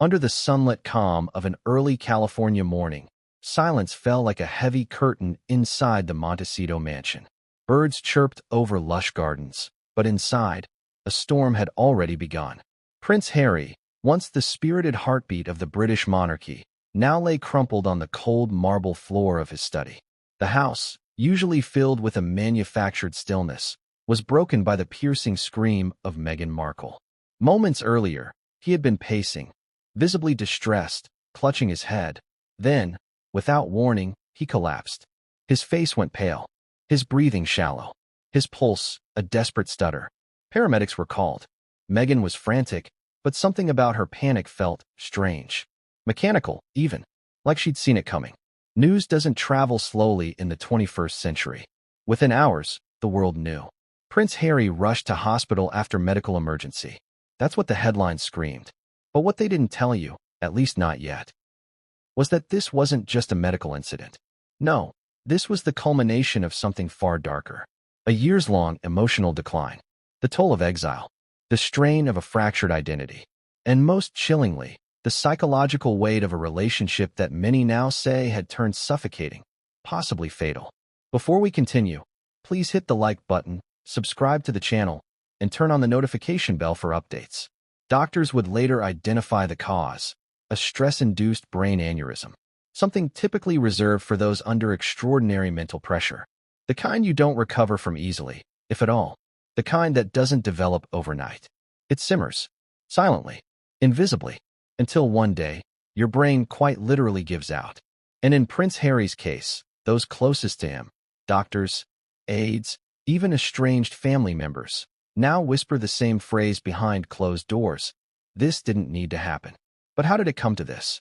Under the sunlit calm of an early California morning, silence fell like a heavy curtain inside the Montecito mansion. Birds chirped over lush gardens, but inside, a storm had already begun. Prince Harry, once the spirited heartbeat of the British monarchy, now lay crumpled on the cold marble floor of his study. The house, usually filled with a manufactured stillness, was broken by the piercing scream of Meghan Markle. Moments earlier, he had been pacing, visibly distressed, clutching his head. Then, without warning, he collapsed. His face went pale, his breathing shallow, his pulse a desperate stutter. Paramedics were called. Meghan was frantic, but something about her panic felt strange. Mechanical, even, like she'd seen it coming. News doesn't travel slowly in the 21st century. Within hours, the world knew. Prince Harry rushed to hospital after medical emergency. That's what the headlines screamed. But what they didn't tell you, at least not yet, was that this wasn't just a medical incident. No, this was the culmination of something far darker. A years-long emotional decline. The toll of exile. The strain of a fractured identity. And most chillingly, the psychological weight of a relationship that many now say had turned suffocating, possibly fatal. Before we continue, please hit the like button, subscribe to the channel, and turn on the notification bell for updates. Doctors would later identify the cause, a stress-induced brain aneurysm, something typically reserved for those under extraordinary mental pressure. The kind you don't recover from easily, if at all. The kind that doesn't develop overnight. It simmers, silently, invisibly, until one day, your brain quite literally gives out. And in Prince Harry's case, those closest to him, doctors, aides, even estranged family members, now whisper the same phrase behind closed doors. This didn't need to happen. But how did it come to this?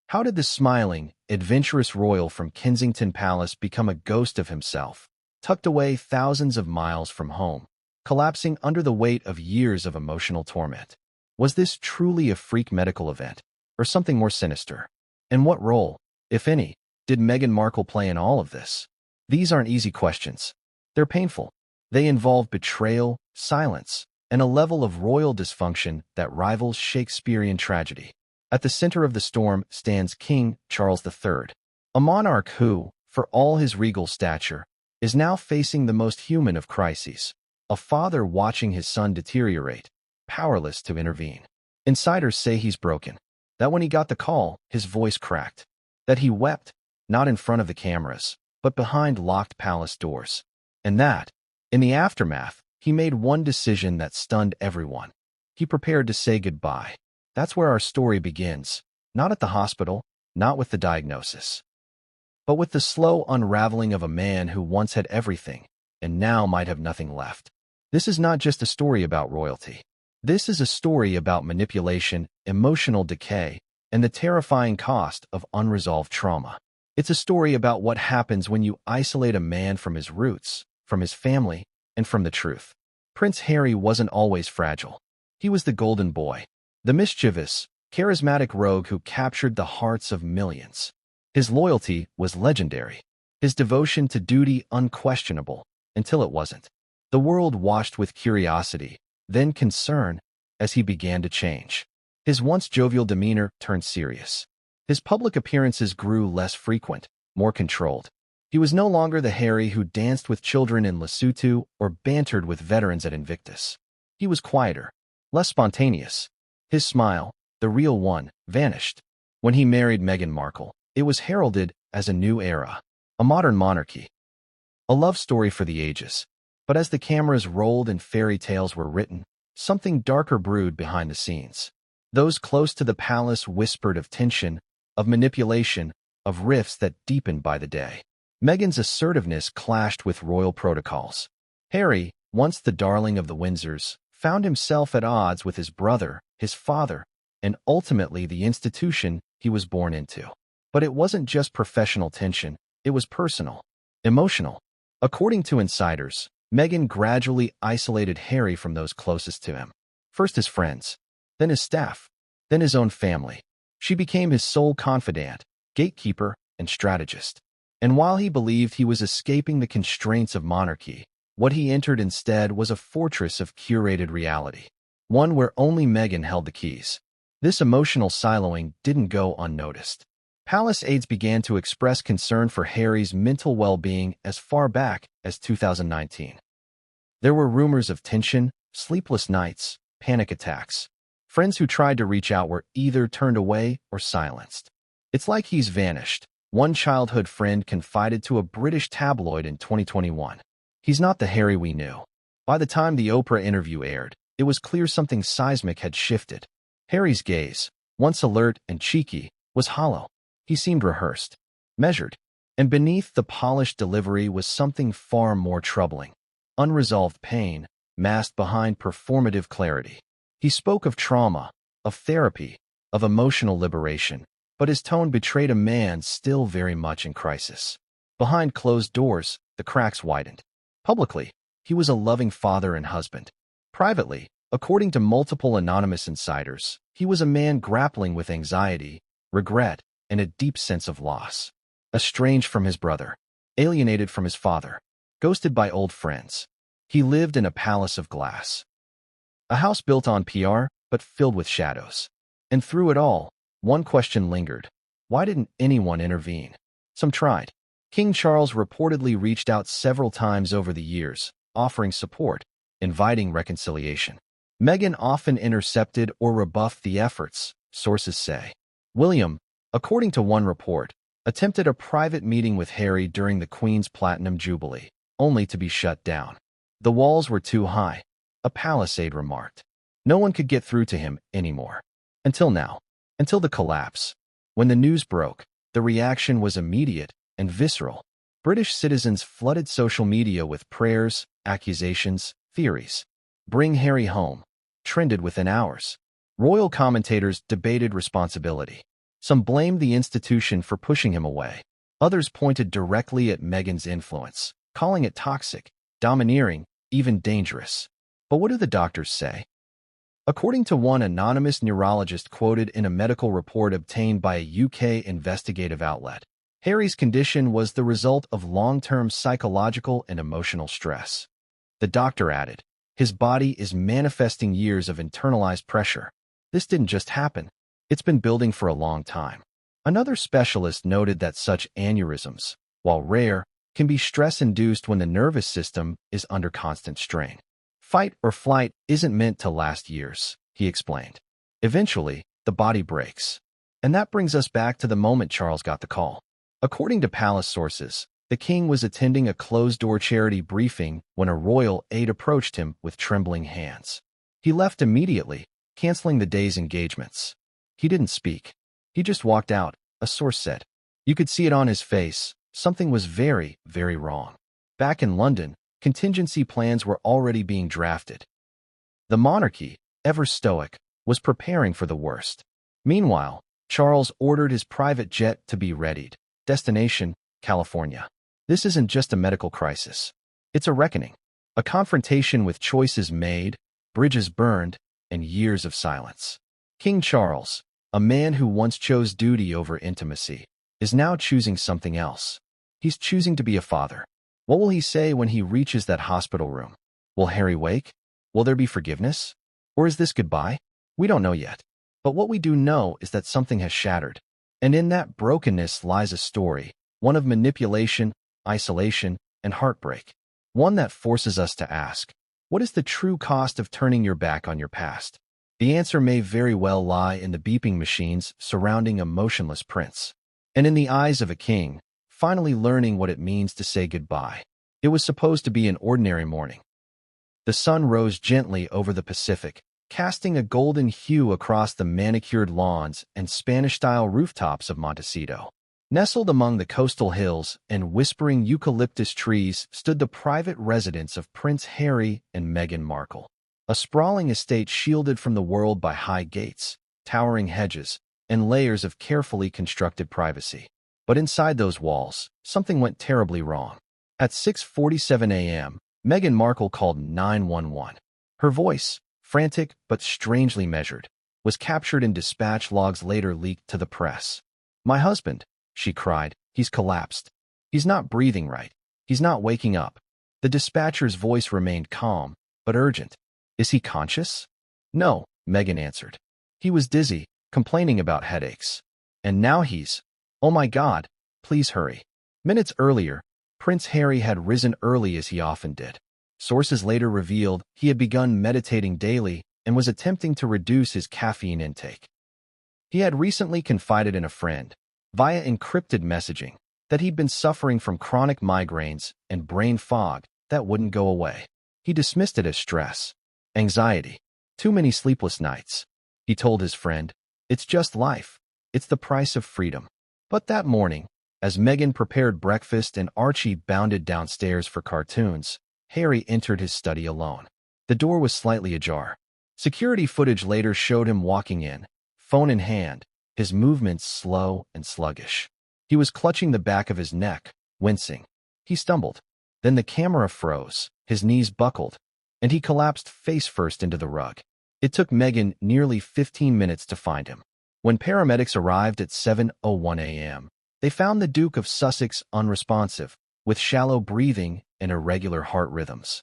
How did the smiling, adventurous royal from Kensington Palace become a ghost of himself, tucked away thousands of miles from home, collapsing under the weight of years of emotional torment? Was this truly a freak medical event, or something more sinister? And what role, if any, did Meghan Markle play in all of this? These aren't easy questions. They're painful. They involve betrayal, silence, and a level of royal dysfunction that rivals Shakespearean tragedy. At the center of the storm stands King Charles III, a monarch who, for all his regal stature, is now facing the most human of crises, a father watching his son deteriorate, powerless to intervene. Insiders say he's broken, that when he got the call, his voice cracked, that he wept, not in front of the cameras, but behind locked palace doors, and that, in the aftermath, he made one decision that stunned everyone. He prepared to say goodbye. That's where our story begins, not at the hospital, not with the diagnosis, but with the slow unraveling of a man who once had everything, and now might have nothing left. This is not just a story about royalty. This is a story about manipulation, emotional decay, and the terrifying cost of unresolved trauma. It's a story about what happens when you isolate a man from his roots, from his family, and from the truth. Prince Harry wasn't always fragile. He was the golden boy, the mischievous, charismatic rogue who captured the hearts of millions. His loyalty was legendary, his devotion to duty unquestionable, until it wasn't. The world watched with curiosity, then concern, as he began to change. His once jovial demeanor turned serious. His public appearances grew less frequent, more controlled. He was no longer the Harry who danced with children in Lesotho or bantered with veterans at Invictus. He was quieter, less spontaneous. His smile, the real one, vanished. When he married Meghan Markle, it was heralded as a new era, a modern monarchy, a love story for the ages. But as the cameras rolled and fairy tales were written, something darker brewed behind the scenes. Those close to the palace whispered of tension, of manipulation, of rifts that deepened by the day. Meghan's assertiveness clashed with royal protocols. Harry, once the darling of the Windsors, found himself at odds with his brother, his father, and ultimately the institution he was born into. But it wasn't just professional tension, it was personal, emotional. According to insiders, Meghan gradually isolated Harry from those closest to him. First his friends, then his staff, then his own family. She became his sole confidant, gatekeeper, and strategist. And while he believed he was escaping the constraints of monarchy, what he entered instead was a fortress of curated reality, one where only Meghan held the keys. This emotional siloing didn't go unnoticed. Palace aides began to express concern for Harry's mental well-being as far back as 2019. There were rumors of tension, sleepless nights, panic attacks. Friends who tried to reach out were either turned away or silenced. It's like he's vanished, one childhood friend confided to a British tabloid in 2021. He's not the Harry we knew. By the time the Oprah interview aired, it was clear something seismic had shifted. Harry's gaze, once alert and cheeky, was hollow. He seemed rehearsed, measured, and beneath the polished delivery was something far more troubling. Unresolved pain, masked behind performative clarity. He spoke of trauma, of therapy, of emotional liberation, but his tone betrayed a man still very much in crisis. Behind closed doors, the cracks widened. Publicly, he was a loving father and husband. Privately, according to multiple anonymous insiders, he was a man grappling with anxiety, regret, and a deep sense of loss. Estranged from his brother, alienated from his father, ghosted by old friends. He lived in a palace of glass. A house built on PR, but filled with shadows. And through it all, one question lingered. Why didn't anyone intervene? Some tried. King Charles reportedly reached out several times over the years, offering support, inviting reconciliation. Meghan often intercepted or rebuffed the efforts, sources say. William, according to one report, attempted a private meeting with Harry during the Queen's Platinum Jubilee, only to be shut down. The walls were too high, a palace aide remarked. No one could get through to him anymore. Until now. Until the collapse. When the news broke, the reaction was immediate and visceral. British citizens flooded social media with prayers, accusations, theories. Bring Harry home trended within hours. Royal commentators debated responsibility. Some blamed the institution for pushing him away. Others pointed directly at Meghan's influence, calling it toxic, domineering, even dangerous. But what do the doctors say? According to one anonymous neurologist quoted in a medical report obtained by a UK investigative outlet, Harry's condition was the result of long-term psychological and emotional stress. The doctor added, his body is manifesting years of internalized pressure. This didn't just happen. It's been building for a long time. Another specialist noted that such aneurysms, while rare, can be stress-induced when the nervous system is under constant strain. Fight or flight isn't meant to last years, he explained. Eventually, the body breaks. And that brings us back to the moment Charles got the call. According to palace sources, the king was attending a closed-door charity briefing when a royal aide approached him with trembling hands. He left immediately, canceling the day's engagements. He didn't speak. He just walked out, a source said. You could see it on his face. Something was very, very wrong. Back in London, contingency plans were already being drafted. The monarchy, ever stoic, was preparing for the worst. Meanwhile, Charles ordered his private jet to be readied. Destination, California. This isn't just a medical crisis. It's a reckoning. A confrontation with choices made, bridges burned, and years of silence. King Charles, a man who once chose duty over intimacy, is now choosing something else. He's choosing to be a father. What will he say when he reaches that hospital room? Will Harry wake? Will there be forgiveness? Or is this goodbye? We don't know yet. But what we do know is that something has shattered. And in that brokenness lies a story, one of manipulation, isolation, and heartbreak. One that forces us to ask, what is the true cost of turning your back on your past? The answer may very well lie in the beeping machines surrounding a motionless prince. And in the eyes of a king, finally learning what it means to say goodbye. It was supposed to be an ordinary morning. The sun rose gently over the Pacific, casting a golden hue across the manicured lawns and Spanish-style rooftops of Montecito. Nestled among the coastal hills and whispering eucalyptus trees stood the private residence of Prince Harry and Meghan Markle, a sprawling estate shielded from the world by high gates, towering hedges, and layers of carefully constructed privacy. But inside those walls, something went terribly wrong. At 6:47 a.m., Meghan Markle called 911. Her voice, frantic but strangely measured, was captured in dispatch logs later leaked to the press. My husband, she cried, he's collapsed. He's not breathing right. He's not waking up. The dispatcher's voice remained calm, but urgent. Is he conscious? No, Meghan answered. He was dizzy, complaining about headaches. And now oh my God, please hurry. Minutes earlier, Prince Harry had risen early as he often did. Sources later revealed he had begun meditating daily and was attempting to reduce his caffeine intake. He had recently confided in a friend, via encrypted messaging, that he'd been suffering from chronic migraines and brain fog that wouldn't go away. He dismissed it as stress, anxiety, too many sleepless nights. He told his friend, "It's just life. It's the price of freedom." But that morning, as Meghan prepared breakfast and Archie bounded downstairs for cartoons, Harry entered his study alone. The door was slightly ajar. Security footage later showed him walking in, phone in hand, his movements slow and sluggish. He was clutching the back of his neck, wincing. He stumbled. Then the camera froze, his knees buckled, and he collapsed face first into the rug. It took Meghan nearly 15 minutes to find him. When paramedics arrived at 7:01 a.m., they found the Duke of Sussex unresponsive, with shallow breathing and irregular heart rhythms.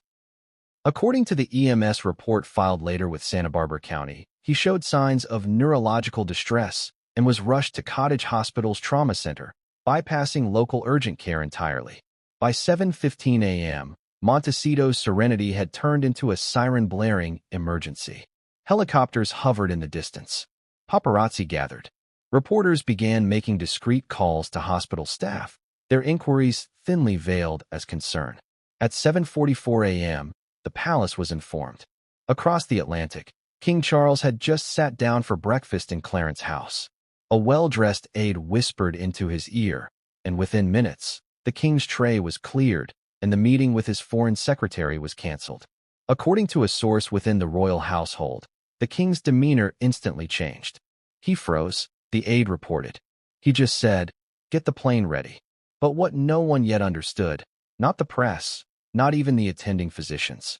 According to the EMS report filed later with Santa Barbara County, he showed signs of neurological distress and was rushed to Cottage Hospital's trauma center, bypassing local urgent care entirely. By 7:15 a.m., Montecito's Serenity had turned into a siren-blaring emergency. Helicopters hovered in the distance. Paparazzi gathered. Reporters began making discreet calls to hospital staff, their inquiries thinly veiled as concern. At 7:44 a.m., the palace was informed. Across the Atlantic, King Charles had just sat down for breakfast in Clarence House. A well-dressed aide whispered into his ear, and within minutes, the king's tray was cleared and the meeting with his foreign secretary was cancelled. According to a source within the royal household, the king's demeanor instantly changed. He froze, the aide reported. He just said, "Get the plane ready." But what no one yet understood, not the press, not even the attending physicians,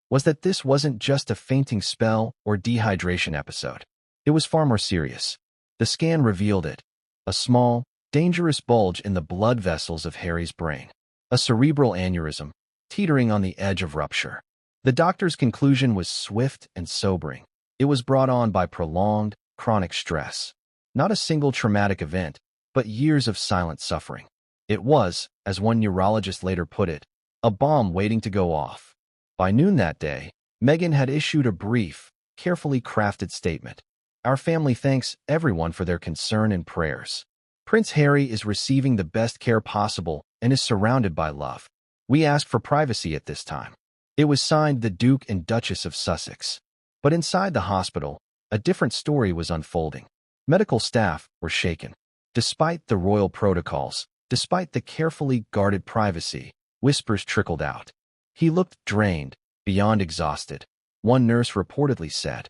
was that this wasn't just a fainting spell or dehydration episode. It was far more serious. The scan revealed it, a small, dangerous bulge in the blood vessels of Harry's brain, a cerebral aneurysm, teetering on the edge of rupture. The doctor's conclusion was swift and sobering. It was brought on by prolonged, chronic stress. Not a single traumatic event, but years of silent suffering. It was, as one neurologist later put it, a bomb waiting to go off. By noon that day, Meghan had issued a brief, carefully crafted statement. "Our family thanks everyone for their concern and prayers. Prince Harry is receiving the best care possible and is surrounded by love. We ask for privacy at this time." It was signed the Duke and Duchess of Sussex. But inside the hospital, a different story was unfolding. Medical staff were shaken. Despite the royal protocols, despite the carefully guarded privacy, whispers trickled out. He looked drained, beyond exhausted, one nurse reportedly said.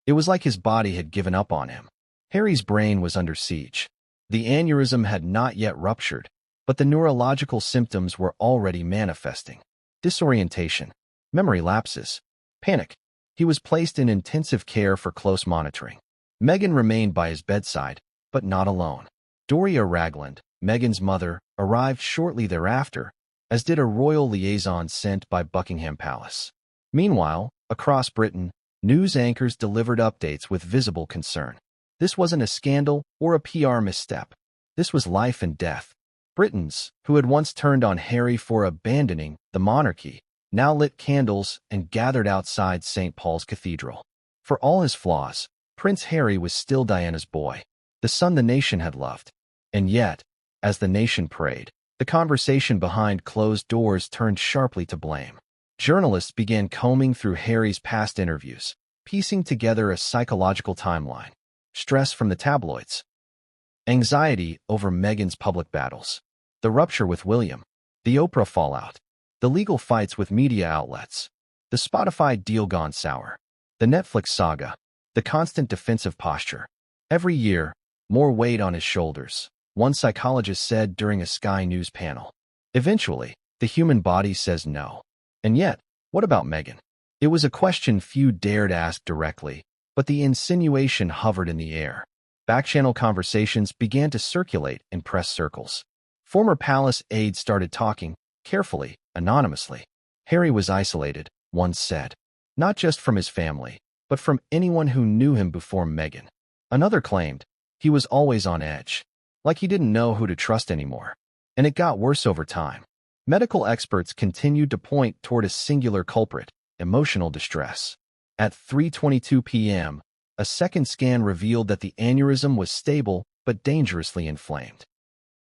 It was like his body had given up on him. Harry's brain was under siege. The aneurysm had not yet ruptured, but the neurological symptoms were already manifesting. Disorientation, memory lapses, panic. He was placed in intensive care for close monitoring. Meghan remained by his bedside, but not alone. Doria Ragland, Meghan's mother, arrived shortly thereafter, as did a royal liaison sent by Buckingham Palace. Meanwhile, across Britain, news anchors delivered updates with visible concern. This wasn't a scandal or a PR misstep. This was life and death. Britons, who had once turned on Harry for abandoning the monarchy, now lit candles and gathered outside St. Paul's Cathedral. For all his flaws, Prince Harry was still Diana's boy, the son the nation had loved. And yet, as the nation prayed, the conversation behind closed doors turned sharply to blame. Journalists began combing through Harry's past interviews, piecing together a psychological timeline. Stress from the tabloids, anxiety over Meghan's public battles, the rupture with William, the Oprah fallout, the legal fights with media outlets, the Spotify deal gone sour, the Netflix saga, the constant defensive posture. Every year, more weight on his shoulders, one psychologist said during a Sky News panel. Eventually, the human body says no. And yet, what about Meghan? It was a question few dared ask directly, but the insinuation hovered in the air. Back-channel conversations began to circulate in press circles. Former palace aides started talking, carefully, anonymously. Harry was isolated, one said. Not just from his family, but from anyone who knew him before Meghan. Another claimed he was always on edge, like he didn't know who to trust anymore. And it got worse over time. Medical experts continued to point toward a singular culprit: emotional distress. At 3:22 p.m., a second scan revealed that the aneurysm was stable but dangerously inflamed.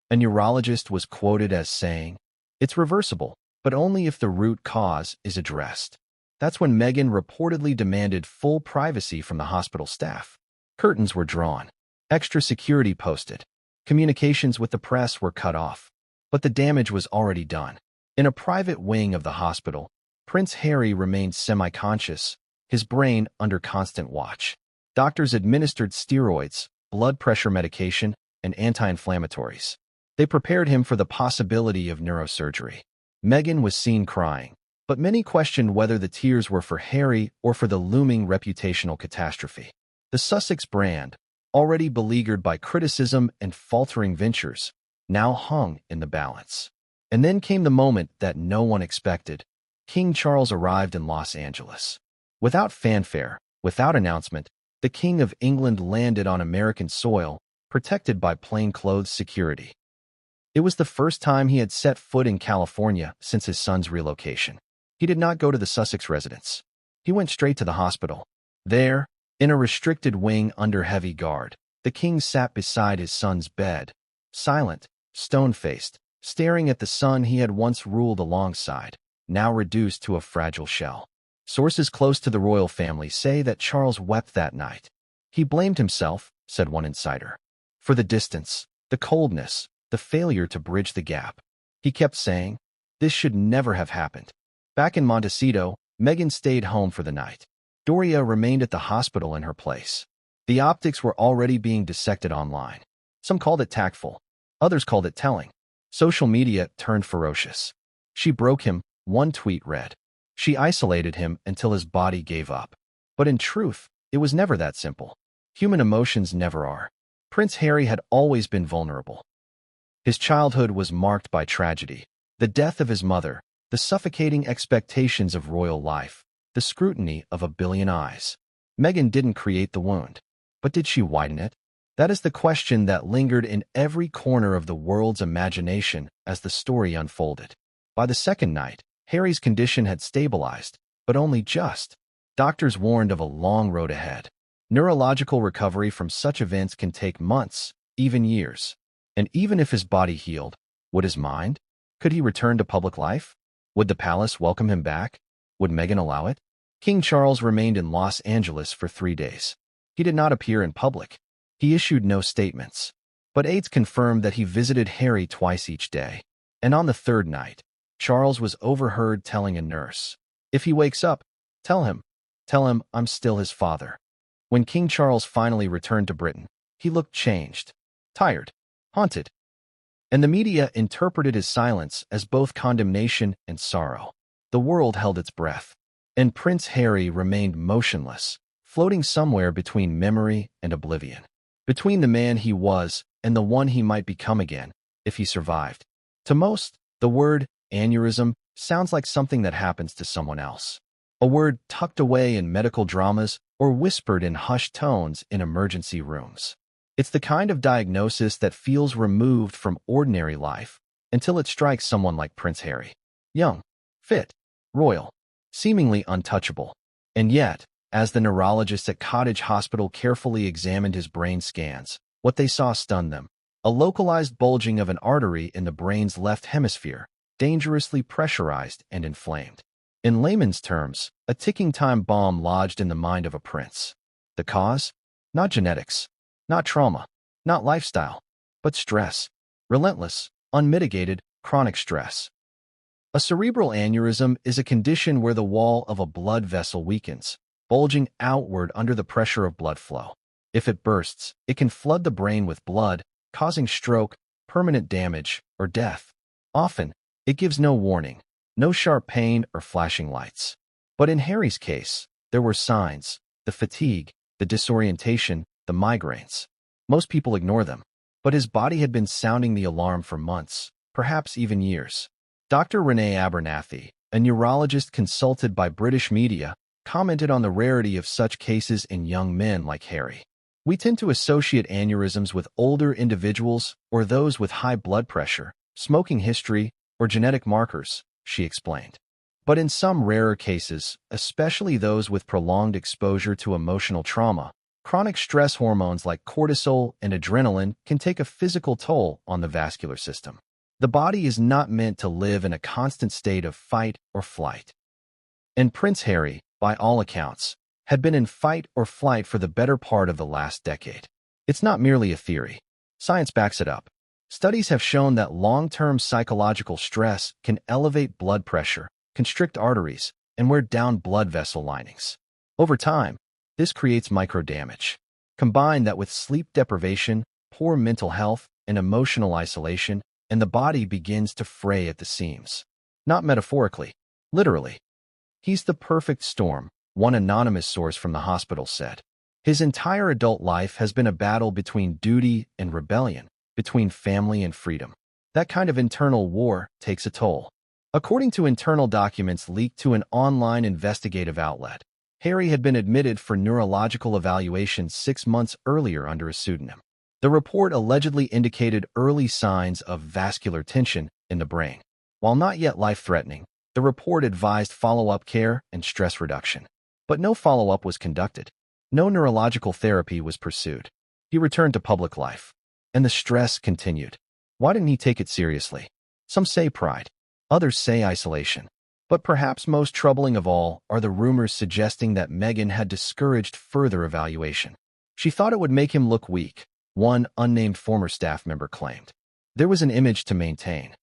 A neurologist was quoted as saying, "It's reversible, but only if the root cause is addressed." That's when Meghan reportedly demanded full privacy from the hospital staff. Curtains were drawn, extra security posted, communications with the press were cut off. But the damage was already done. In a private wing of the hospital, Prince Harry remained semi-conscious, his brain under constant watch. Doctors administered steroids, blood pressure medication, and anti-inflammatories. They prepared him for the possibility of neurosurgery. Meghan was seen crying, but many questioned whether the tears were for Harry or for the looming reputational catastrophe. The Sussex brand, already beleaguered by criticism and faltering ventures, now hung in the balance. And then came the moment that no one expected. King Charles arrived in Los Angeles. Without fanfare, without announcement, the King of England landed on American soil, protected by plainclothes security. It was the first time he had set foot in California since his son's relocation. He did not go to the Sussex residence. He went straight to the hospital. There, in a restricted wing under heavy guard, the king sat beside his son's bed, silent, stone-faced, staring at the son he had once ruled alongside, now reduced to a fragile shell. Sources close to the royal family say that Charles wept that night. He blamed himself, said one insider, for the distance, the coldness, the failure to bridge the gap. He kept saying, "This should never have happened." Back in Montecito, Meghan stayed home for the night. Doria remained at the hospital in her place. The optics were already being dissected online. Some called it tactful. Others called it telling. Social media turned ferocious. "She broke him," one tweet read. "She isolated him until his body gave up." But in truth, it was never that simple. Human emotions never are. Prince Harry had always been vulnerable. His childhood was marked by tragedy. The death of his mother, the suffocating expectations of royal life, the scrutiny of a billion eyes. Meghan didn't create the wound. But did she widen it? That is the question that lingered in every corner of the world's imagination as the story unfolded. By the second night, Harry's condition had stabilized, but only just. Doctors warned of a long road ahead. Neurological recovery from such events can take months, even years. And even if his body healed, would his mind? Could he return to public life? Would the palace welcome him back? Would Meghan allow it? King Charles remained in Los Angeles for 3 days. He did not appear in public. He issued no statements. But aides confirmed that he visited Harry twice each day. And on the third night, Charles was overheard telling a nurse, "If he wakes up, tell him I'm still his father." When King Charles finally returned to Britain, he looked changed, tired, haunted. And the media interpreted his silence as both condemnation and sorrow. The world held its breath. And Prince Harry remained motionless, floating somewhere between memory and oblivion. Between the man he was and the one he might become again, if he survived. To most, the word aneurysm sounds like something that happens to someone else. A word tucked away in medical dramas or whispered in hushed tones in emergency rooms. It's the kind of diagnosis that feels removed from ordinary life until it strikes someone like Prince Harry. Young, fit, royal, seemingly untouchable. And yet, as the neurologists at Cottage Hospital carefully examined his brain scans, what they saw stunned them. A localized bulging of an artery in the brain's left hemisphere, dangerously pressurized and inflamed. In layman's terms, a ticking time bomb lodged in the mind of a prince. The cause? Not genetics, not trauma, not lifestyle, but stress. Relentless, unmitigated, chronic stress. A cerebral aneurysm is a condition where the wall of a blood vessel weakens, bulging outward under the pressure of blood flow. If it bursts, it can flood the brain with blood, causing stroke, permanent damage, or death. Often, it gives no warning, no sharp pain or flashing lights. But in Harry's case, there were signs: the fatigue, the disorientation, the migraines. Most people ignore them, but his body had been sounding the alarm for months, perhaps even years. Dr. Renee Abernathy, a neurologist consulted by British media, commented on the rarity of such cases in young men like Harry. We tend to associate aneurysms with older individuals or those with high blood pressure, smoking history, or genetic markers, she explained. But in some rarer cases, especially those with prolonged exposure to emotional trauma, chronic stress hormones like cortisol and adrenaline can take a physical toll on the vascular system. The body is not meant to live in a constant state of fight or flight. And Prince Harry, by all accounts, had been in fight or flight for the better part of the last decade. It's not merely a theory. Science backs it up. Studies have shown that long-term psychological stress can elevate blood pressure, constrict arteries, and wear down blood vessel linings. Over time, this creates microdamage. Combine that with sleep deprivation, poor mental health, and emotional isolation, and the body begins to fray at the seams. Not metaphorically, literally. He's the perfect storm, one anonymous source from the hospital said. His entire adult life has been a battle between duty and rebellion, between family and freedom. That kind of internal war takes a toll. According to internal documents leaked to an online investigative outlet, Harry had been admitted for neurological evaluation 6 months earlier under a pseudonym. The report allegedly indicated early signs of vascular tension in the brain. While not yet life-threatening, the report advised follow-up care and stress reduction. But no follow-up was conducted. No neurological therapy was pursued. He returned to public life. And the stress continued. Why didn't he take it seriously? Some say pride. Others say isolation. But perhaps most troubling of all are the rumors suggesting that Meghan had discouraged further evaluation. She thought it would make him look weak, one unnamed former staff member claimed. There was an image to maintain.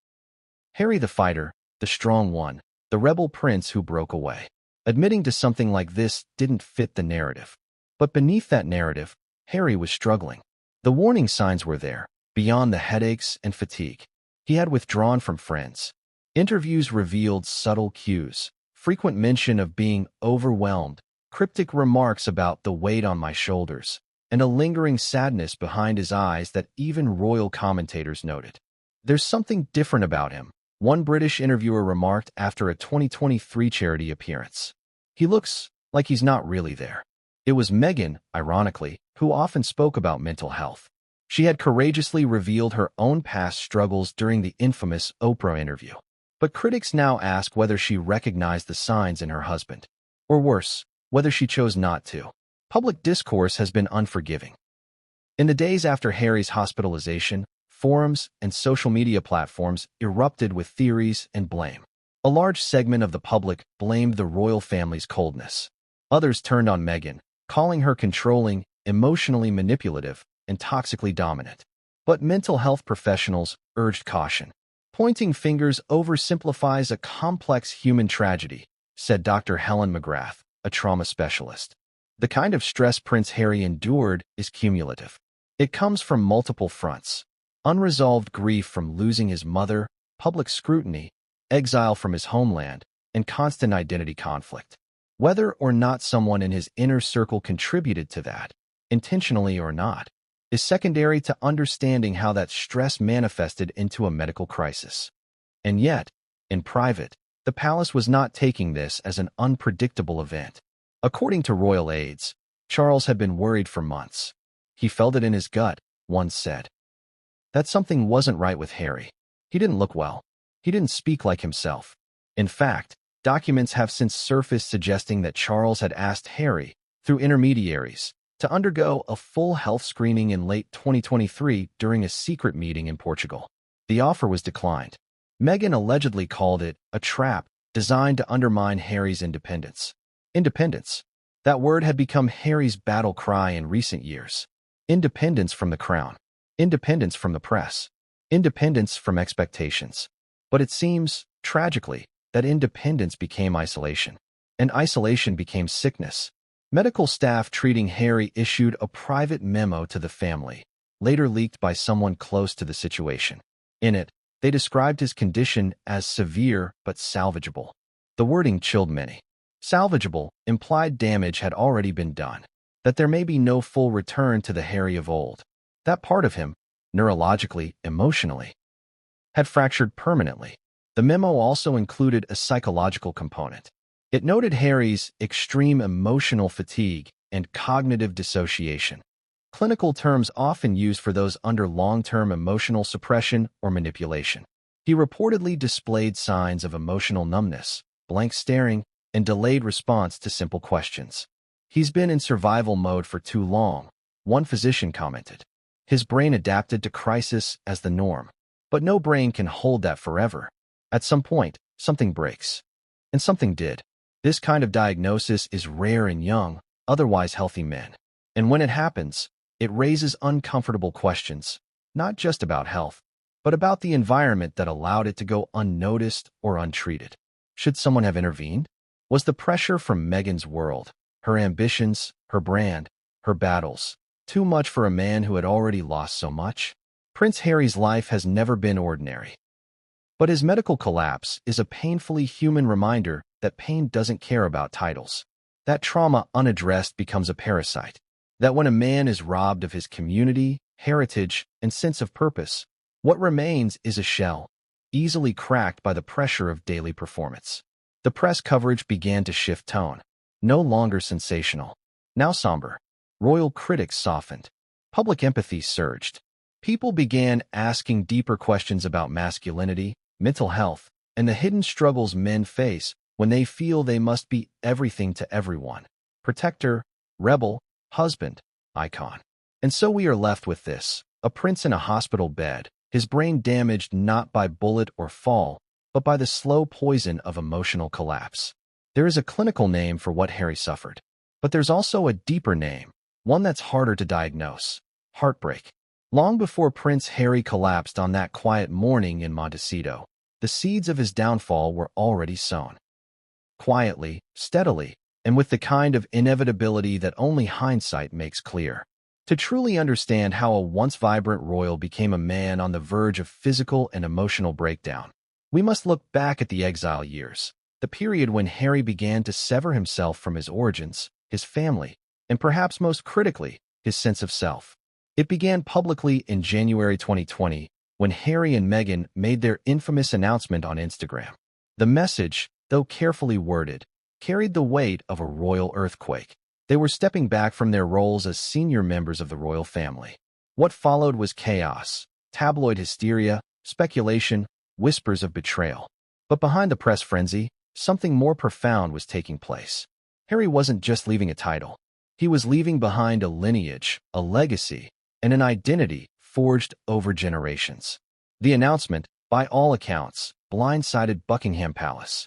Harry the fighter, the strong one, the rebel prince who broke away. Admitting to something like this didn't fit the narrative. But beneath that narrative, Harry was struggling. The warning signs were there, beyond the headaches and fatigue. He had withdrawn from friends. Interviews revealed subtle cues, frequent mention of being overwhelmed, cryptic remarks about the weight on my shoulders, and a lingering sadness behind his eyes that even royal commentators noted. There's something different about him, one British interviewer remarked after a 2023 charity appearance. He looks like he's not really there. It was Meghan, ironically, who often spoke about mental health. She had courageously revealed her own past struggles during the infamous Oprah interview. But critics now ask whether she recognized the signs in her husband. Or worse, whether she chose not to. Public discourse has been unforgiving. In the days after Harry's hospitalization, forums and social media platforms erupted with theories and blame. A large segment of the public blamed the royal family's coldness. Others turned on Meghan, calling her controlling, emotionally manipulative, and toxically dominant. But mental health professionals urged caution. Pointing fingers oversimplifies a complex human tragedy, said Dr. Helen McGrath, a trauma specialist. The kind of stress Prince Harry endured is cumulative. It comes from multiple fronts. Unresolved grief from losing his mother, public scrutiny, exile from his homeland, and constant identity conflict. Whether or not someone in his inner circle contributed to that, intentionally or not, is secondary to understanding how that stress manifested into a medical crisis. And yet, in private, the palace was not taking this as an unpredictable event. According to royal aides, Charles had been worried for months. He felt it in his gut, one said. That something wasn't right with Harry. He didn't look well. He didn't speak like himself. In fact, documents have since surfaced suggesting that Charles had asked Harry, through intermediaries, to undergo a full health screening in late 2023 during a secret meeting in Portugal. The offer was declined. Meghan allegedly called it a trap designed to undermine Harry's independence. Independence. That word had become Harry's battle cry in recent years. Independence from the crown. Independence from the press. Independence from expectations. But it seems, tragically, that independence became isolation. And isolation became sickness. Medical staff treating Harry issued a private memo to the family, later leaked by someone close to the situation. In it, they described his condition as severe but salvageable. The wording chilled many. Salvageable implied damage had already been done, that there may be no full return to the Harry of old. That part of him, neurologically, emotionally, had fractured permanently. The memo also included a psychological component. It noted Harry's extreme emotional fatigue and cognitive dissociation. clinical terms often used for those under long-term emotional suppression or manipulation. He reportedly displayed signs of emotional numbness, blank staring, and delayed response to simple questions. He's been in survival mode for too long, one physician commented. His brain adapted to crisis as the norm. But no brain can hold that forever. At some point, something breaks. And something did. This kind of diagnosis is rare in young, otherwise healthy men. And when it happens, it raises uncomfortable questions, not just about health, but about the environment that allowed it to go unnoticed or untreated. Should someone have intervened? Was the pressure from Meghan's world, her ambitions, her brand, her battles, too much for a man who had already lost so much? Prince Harry's life has never been ordinary. But his medical collapse is a painfully human reminder that pain doesn't care about titles. That trauma unaddressed becomes a parasite. That when a man is robbed of his community, heritage, and sense of purpose, what remains is a shell, easily cracked by the pressure of daily performance. The press coverage began to shift tone. No longer sensational. Now somber. Royal critics softened. Public empathy surged. People began asking deeper questions about masculinity, mental health, and the hidden struggles men face when they feel they must be everything to everyone. Protector, rebel, husband, icon. And so we are left with this, a prince in a hospital bed, his brain damaged not by bullet or fall, but by the slow poison of emotional collapse. There is a clinical name for what Harry suffered, but there's also a deeper name, one that's harder to diagnose: heartbreak. Long before Prince Harry collapsed on that quiet morning in Montecito, the seeds of his downfall were already sown. Quietly, steadily, and with the kind of inevitability that only hindsight makes clear. To truly understand how a once vibrant royal became a man on the verge of physical and emotional breakdown, we must look back at the exile years, the period when Harry began to sever himself from his origins, his family, and perhaps most critically, his sense of self. It began publicly in January 2020 when Harry and Meghan made their infamous announcement on Instagram. The message, though carefully worded, carried the weight of a royal earthquake. They were stepping back from their roles as senior members of the royal family. What followed was chaos, tabloid hysteria, speculation, whispers of betrayal. But behind the press frenzy, something more profound was taking place. Harry wasn't just leaving a title. He was leaving behind a lineage, a legacy, and an identity forged over generations. The announcement, by all accounts, blindsided Buckingham Palace.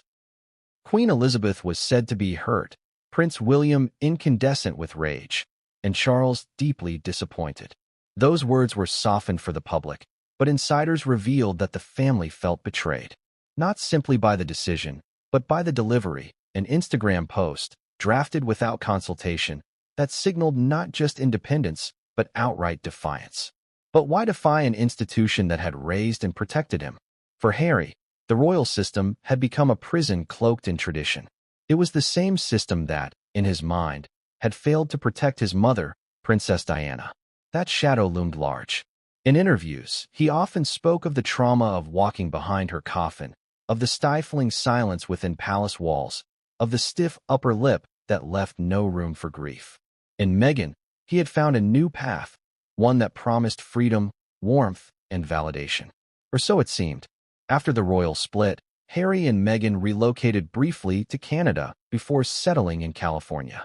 Queen Elizabeth was said to be hurt, Prince William incandescent with rage, and Charles deeply disappointed. Those words were softened for the public, but insiders revealed that the family felt betrayed. Not simply by the decision, but by the delivery, an Instagram post, drafted without consultation, that signaled not just independence, but outright defiance. But why defy an institution that had raised and protected him? For Harry, the royal system had become a prison cloaked in tradition. It was the same system that, in his mind, had failed to protect his mother, Princess Diana. That shadow loomed large. In interviews, he often spoke of the trauma of walking behind her coffin, of the stifling silence within palace walls, of the stiff upper lip that left no room for grief. In Meghan, he had found a new path, one that promised freedom, warmth, and validation. Or so it seemed. After the royal split, Harry and Meghan relocated briefly to Canada before settling in California.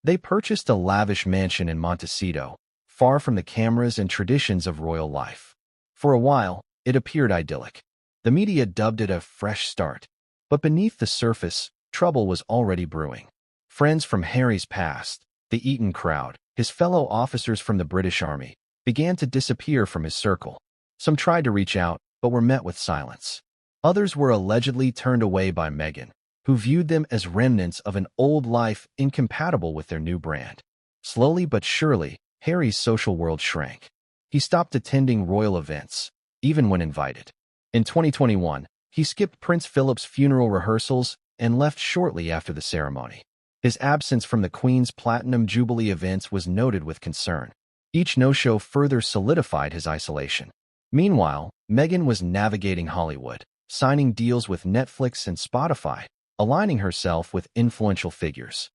They purchased a lavish mansion in Montecito, far from the cameras and traditions of royal life. For a while, it appeared idyllic. The media dubbed it a fresh start. But beneath the surface, trouble was already brewing. Friends from Harry's past, the Eton crowd, his fellow officers from the British Army, began to disappear from his circle. Some tried to reach out, but were met with silence. Others were allegedly turned away by Meghan, who viewed them as remnants of an old life incompatible with their new brand. Slowly but surely, Harry's social world shrank. He stopped attending royal events, even when invited. In 2021, he skipped Prince Philip's funeral rehearsals and left shortly after the ceremony. His absence from the Queen's Platinum Jubilee events was noted with concern. Each no-show further solidified his isolation. Meanwhile, Meghan was navigating Hollywood, signing deals with Netflix and Spotify, aligning herself with influential figures.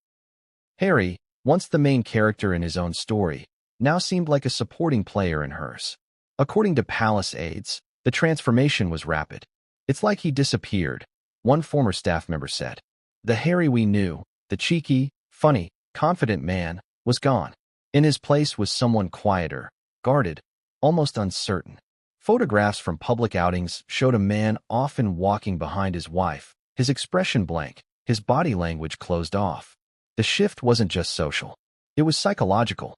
Harry, once the main character in his own story, now seemed like a supporting player in hers. According to palace aides, the transformation was rapid. "It's like he disappeared," one former staff member said. "The Harry we knew, the cheeky, funny, confident man, was gone. In his place was someone quieter, guarded, almost uncertain." Photographs from public outings showed a man often walking behind his wife, his expression blank, his body language closed off. The shift wasn't just social. It was psychological.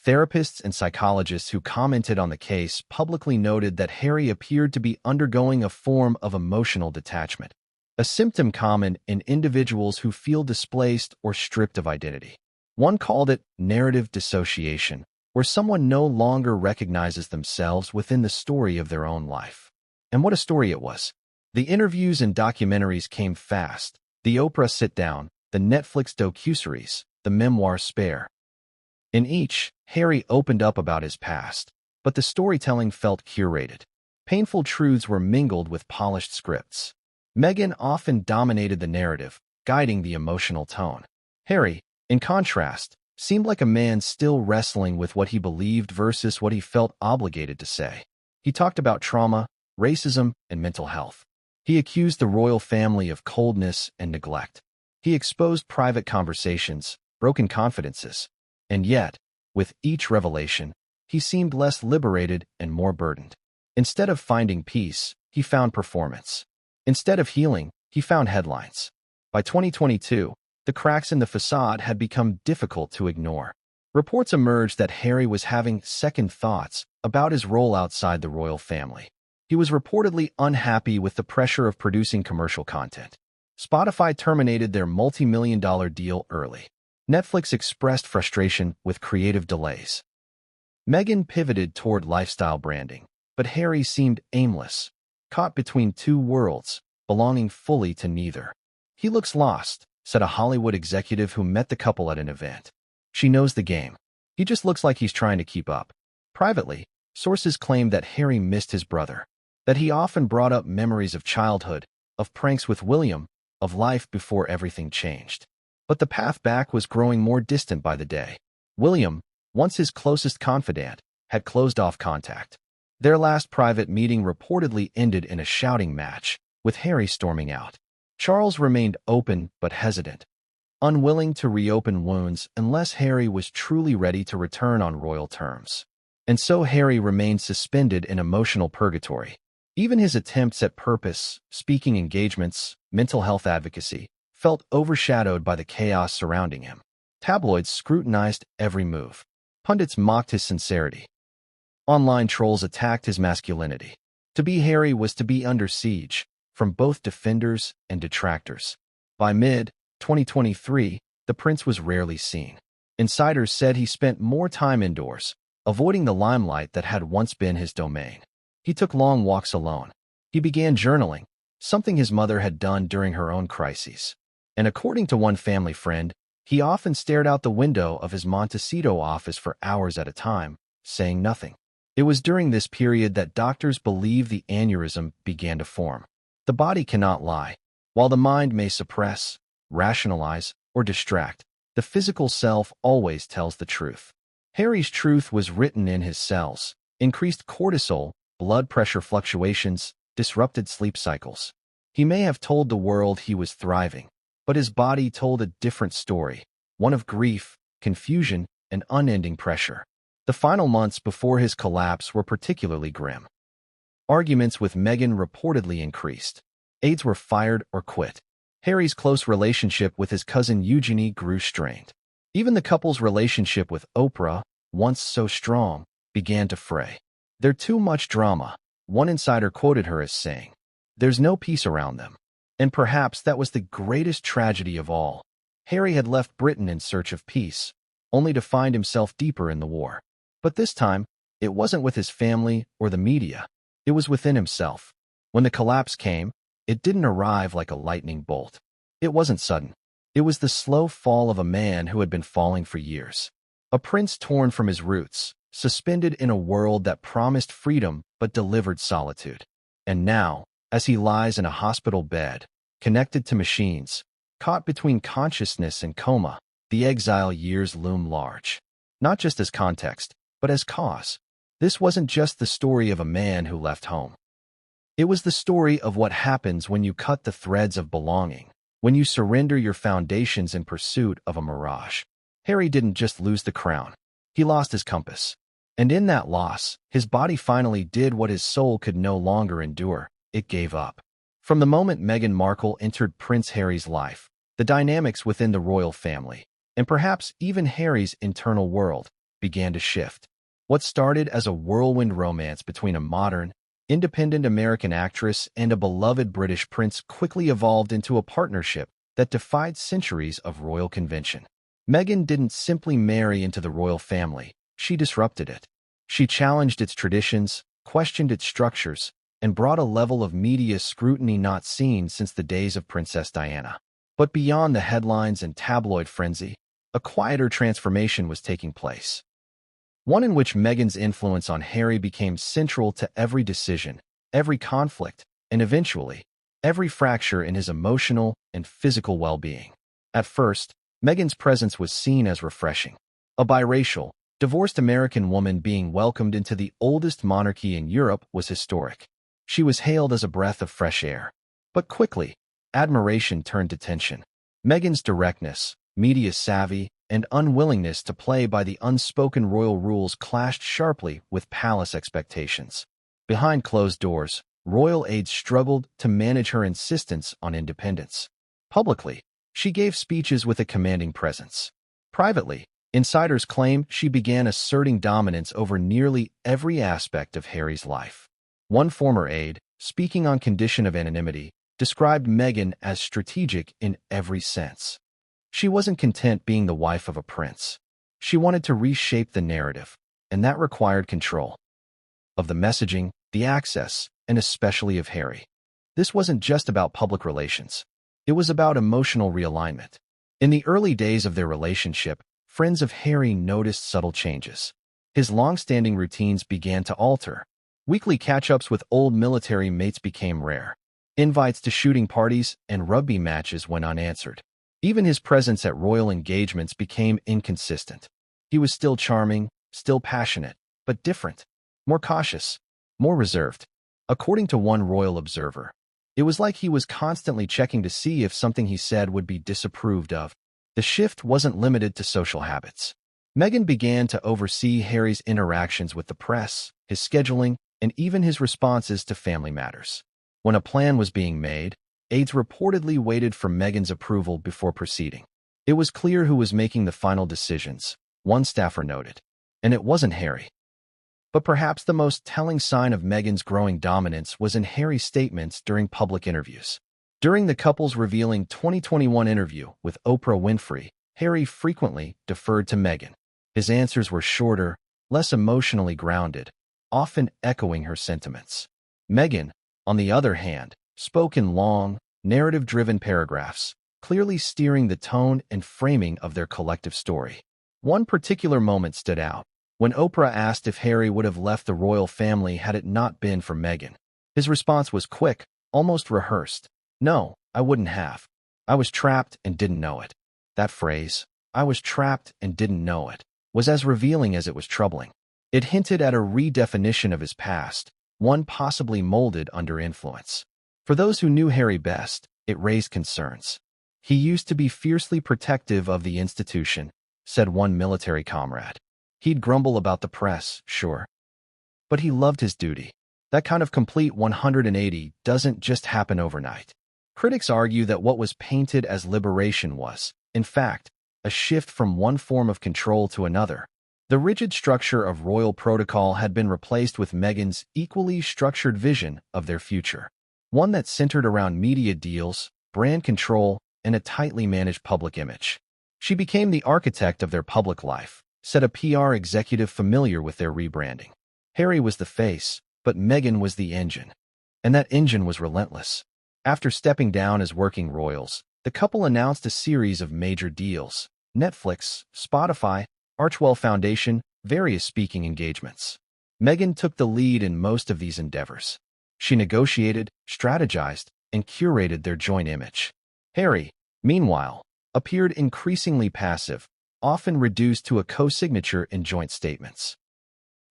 Therapists and psychologists who commented on the case publicly noted that Harry appeared to be undergoing a form of emotional detachment, a symptom common in individuals who feel displaced or stripped of identity. One called it narrative dissociation, where someone no longer recognizes themselves within the story of their own life. And what a story it was. The interviews and documentaries came fast. The Oprah sit-down, the Netflix docuseries, the memoir Spare. In each, Harry opened up about his past, but the storytelling felt curated. Painful truths were mingled with polished scripts. Meghan often dominated the narrative, guiding the emotional tone. Harry, in contrast, seemed like a man still wrestling with what he believed versus what he felt obligated to say. He talked about trauma, racism, and mental health. He accused the royal family of coldness and neglect. He exposed private conversations, broken confidences. And yet, with each revelation, he seemed less liberated and more burdened. Instead of finding peace, he found performance. Instead of healing, he found headlines. By 2022, the cracks in the facade had become difficult to ignore. Reports emerged that Harry was having second thoughts about his role outside the royal family. He was reportedly unhappy with the pressure of producing commercial content. Spotify terminated their multi-million-dollar deal early. Netflix expressed frustration with creative delays. Meghan pivoted toward lifestyle branding, but Harry seemed aimless, caught between two worlds, belonging fully to neither. "He looks lost," said a Hollywood executive who met the couple at an event. "She knows the game. He just looks like he's trying to keep up." Privately, sources claimed that Harry missed his brother, that he often brought up memories of childhood, of pranks with William, of life before everything changed. But the path back was growing more distant by the day. William, once his closest confidant, had closed off contact. Their last private meeting reportedly ended in a shouting match, with Harry storming out. Charles remained open but hesitant, unwilling to reopen wounds unless Harry was truly ready to return on royal terms. And so Harry remained suspended in emotional purgatory. Even his attempts at purpose, speaking engagements, mental health advocacy, felt overshadowed by the chaos surrounding him. Tabloids scrutinized every move. Pundits mocked his sincerity. Online trolls attacked his masculinity. To be Harry was to be under siege, from both defenders and detractors. By mid-2023, the prince was rarely seen. Insiders said he spent more time indoors, avoiding the limelight that had once been his domain. He took long walks alone. He began journaling, something his mother had done during her own crises. And according to one family friend, he often stared out the window of his Montecito office for hours at a time, saying nothing. It was during this period that doctors believed the aneurysm began to form. The body cannot lie. While the mind may suppress, rationalize, or distract, the physical self always tells the truth. Harry's truth was written in his cells: increased cortisol, blood pressure fluctuations, disrupted sleep cycles. He may have told the world he was thriving, but his body told a different story, one of grief, confusion, and unending pressure. The final months before his collapse were particularly grim. Arguments with Meghan reportedly increased. Aides were fired or quit. Harry's close relationship with his cousin Eugenie grew strained. Even the couple's relationship with Oprah, once so strong, began to fray. "There's too much drama," one insider quoted her as saying. "There's no peace around them." And perhaps that was the greatest tragedy of all. Harry had left Britain in search of peace, only to find himself deeper in the war. But this time, it wasn't with his family or the media. It was within himself. When the collapse came, it didn't arrive like a lightning bolt. It wasn't sudden. It was the slow fall of a man who had been falling for years. A prince torn from his roots, suspended in a world that promised freedom but delivered solitude. And now, as he lies in a hospital bed, connected to machines, caught between consciousness and coma, the exile years loom large. Not just as context, But as cause, this wasn't just the story of a man who left home. It was the story of what happens when you cut the threads of belonging, when you surrender your foundations in pursuit of a mirage. Harry didn't just lose the crown. He lost his compass. And in that loss, his body finally did what his soul could no longer endure. It gave up. From the moment Meghan Markle entered Prince Harry's life, the dynamics within the royal family, and perhaps even Harry's internal world, began to shift. What started as a whirlwind romance between a modern, independent American actress and a beloved British prince quickly evolved into a partnership that defied centuries of royal convention. Meghan didn't simply marry into the royal family. She disrupted it. She challenged its traditions, questioned its structures, and brought a level of media scrutiny not seen since the days of Princess Diana. But beyond the headlines and tabloid frenzy, a quieter transformation was taking place. One in which Meghan's influence on Harry became central to every decision, every conflict, and eventually, every fracture in his emotional and physical well-being. At first, Meghan's presence was seen as refreshing. A biracial, divorced American woman being welcomed into the oldest monarchy in Europe was historic. She was hailed as a breath of fresh air. But quickly, admiration turned to tension. Meghan's directness, media savvy, and unwillingness to play by the unspoken royal rules clashed sharply with palace expectations. Behind closed doors, royal aides struggled to manage her insistence on independence. Publicly, she gave speeches with a commanding presence. Privately, insiders claim she began asserting dominance over nearly every aspect of Harry's life. One former aide, speaking on condition of anonymity, described Meghan as strategic in every sense. She wasn't content being the wife of a prince. She wanted to reshape the narrative, and that required control of the messaging, the access, and especially of Harry. This wasn't just about public relations. It was about emotional realignment. In the early days of their relationship, friends of Harry noticed subtle changes. His long-standing routines began to alter. Weekly catch-ups with old military mates became rare. Invites to shooting parties and rugby matches went unanswered. Even his presence at royal engagements became inconsistent. He was still charming, still passionate, but different, more cautious, more reserved. According to one royal observer, it was like he was constantly checking to see if something he said would be disapproved of. The shift wasn't limited to social habits. Meghan began to oversee Harry's interactions with the press, his scheduling, and even his responses to family matters. When a plan was being made, aides reportedly waited for Meghan's approval before proceeding. It was clear who was making the final decisions, one staffer noted. And it wasn't Harry. But perhaps the most telling sign of Meghan's growing dominance was in Harry's statements during public interviews. During the couple's revealing 2021 interview with Oprah Winfrey, Harry frequently deferred to Meghan. His answers were shorter, less emotionally grounded, often echoing her sentiments. Meghan, on the other hand, spoke in long, narrative-driven paragraphs, clearly steering the tone and framing of their collective story. One particular moment stood out, when Oprah asked if Harry would have left the royal family had it not been for Meghan. His response was quick, almost rehearsed. "No, I wouldn't have. I was trapped and didn't know it." That phrase, "I was trapped and didn't know it," was as revealing as it was troubling. It hinted at a redefinition of his past, one possibly molded under influence. For those who knew Harry best, it raised concerns. "He used to be fiercely protective of the institution," said one military comrade. "He'd grumble about the press, sure. But he loved his duty." That kind of complete 180 doesn't just happen overnight. Critics argue that what was painted as liberation was, in fact, a shift from one form of control to another. The rigid structure of royal protocol had been replaced with Meghan's equally structured vision of their future, one that centered around media deals, brand control, and a tightly managed public image. She became the architect of their public life, said a PR executive familiar with their rebranding. Harry was the face, but Meghan was the engine. And that engine was relentless. After stepping down as working royals, the couple announced a series of major deals: Netflix, Spotify, Archwell Foundation, various speaking engagements. Meghan took the lead in most of these endeavors. She negotiated, strategized, and curated their joint image. Harry, meanwhile, appeared increasingly passive, often reduced to a co-signature in joint statements.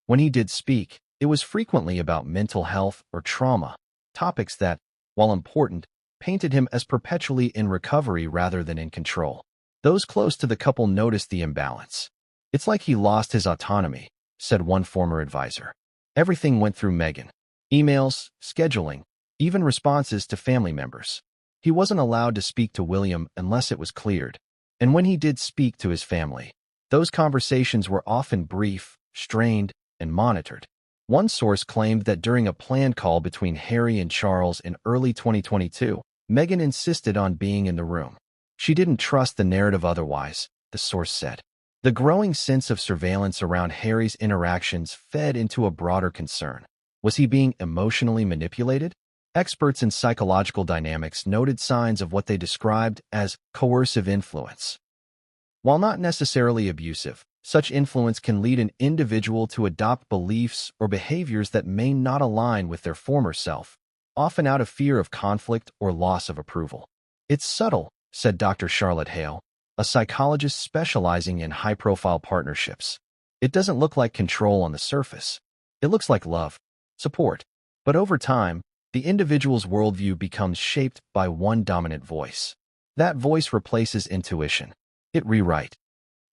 When he did speak, it was frequently about mental health or trauma, topics that, while important, painted him as perpetually in recovery rather than in control. Those close to the couple noticed the imbalance. "It's like he lost his autonomy," said one former advisor. "Everything went through Meghan. Emails, scheduling, even responses to family members. He wasn't allowed to speak to William unless it was cleared. And when he did speak to his family, those conversations were often brief, strained, and monitored." One source claimed that during a planned call between Harry and Charles in early 2022, Meghan insisted on being in the room. She didn't trust the narrative otherwise, the source said. The growing sense of surveillance around Harry's interactions fed into a broader concern. Was he being emotionally manipulated? Experts in psychological dynamics noted signs of what they described as coercive influence. While not necessarily abusive, such influence can lead an individual to adopt beliefs or behaviors that may not align with their former self, often out of fear of conflict or loss of approval. "It's subtle," said Dr. Charlotte Hale, a psychologist specializing in high-profile partnerships. "It doesn't look like control on the surface. It looks like love, support. But over time, the individual's worldview becomes shaped by one dominant voice. That voice replaces intuition. It rewrites."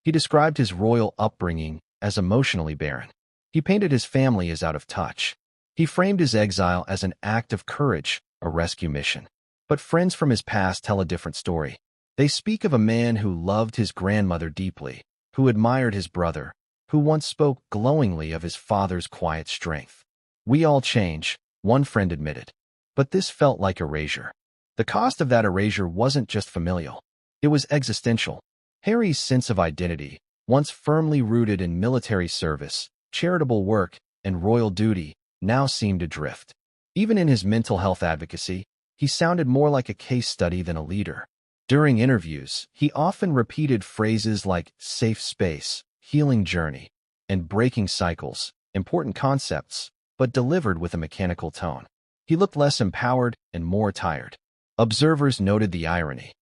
He described his royal upbringing as emotionally barren. He painted his family as out of touch. He framed his exile as an act of courage, a rescue mission. But friends from his past tell a different story. They speak of a man who loved his grandmother deeply, who admired his brother, who once spoke glowingly of his father's quiet strength. "We all change," one friend admitted. But this felt like erasure. The cost of that erasure wasn't just familial. It was existential. Harry's sense of identity, once firmly rooted in military service, charitable work, and royal duty, now seemed adrift. Even in his mental health advocacy, he sounded more like a case study than a leader. During interviews, he often repeated phrases like safe space, healing journey, and breaking cycles, important concepts, but delivered with a mechanical tone. He looked less empowered and more tired. Observers noted the irony.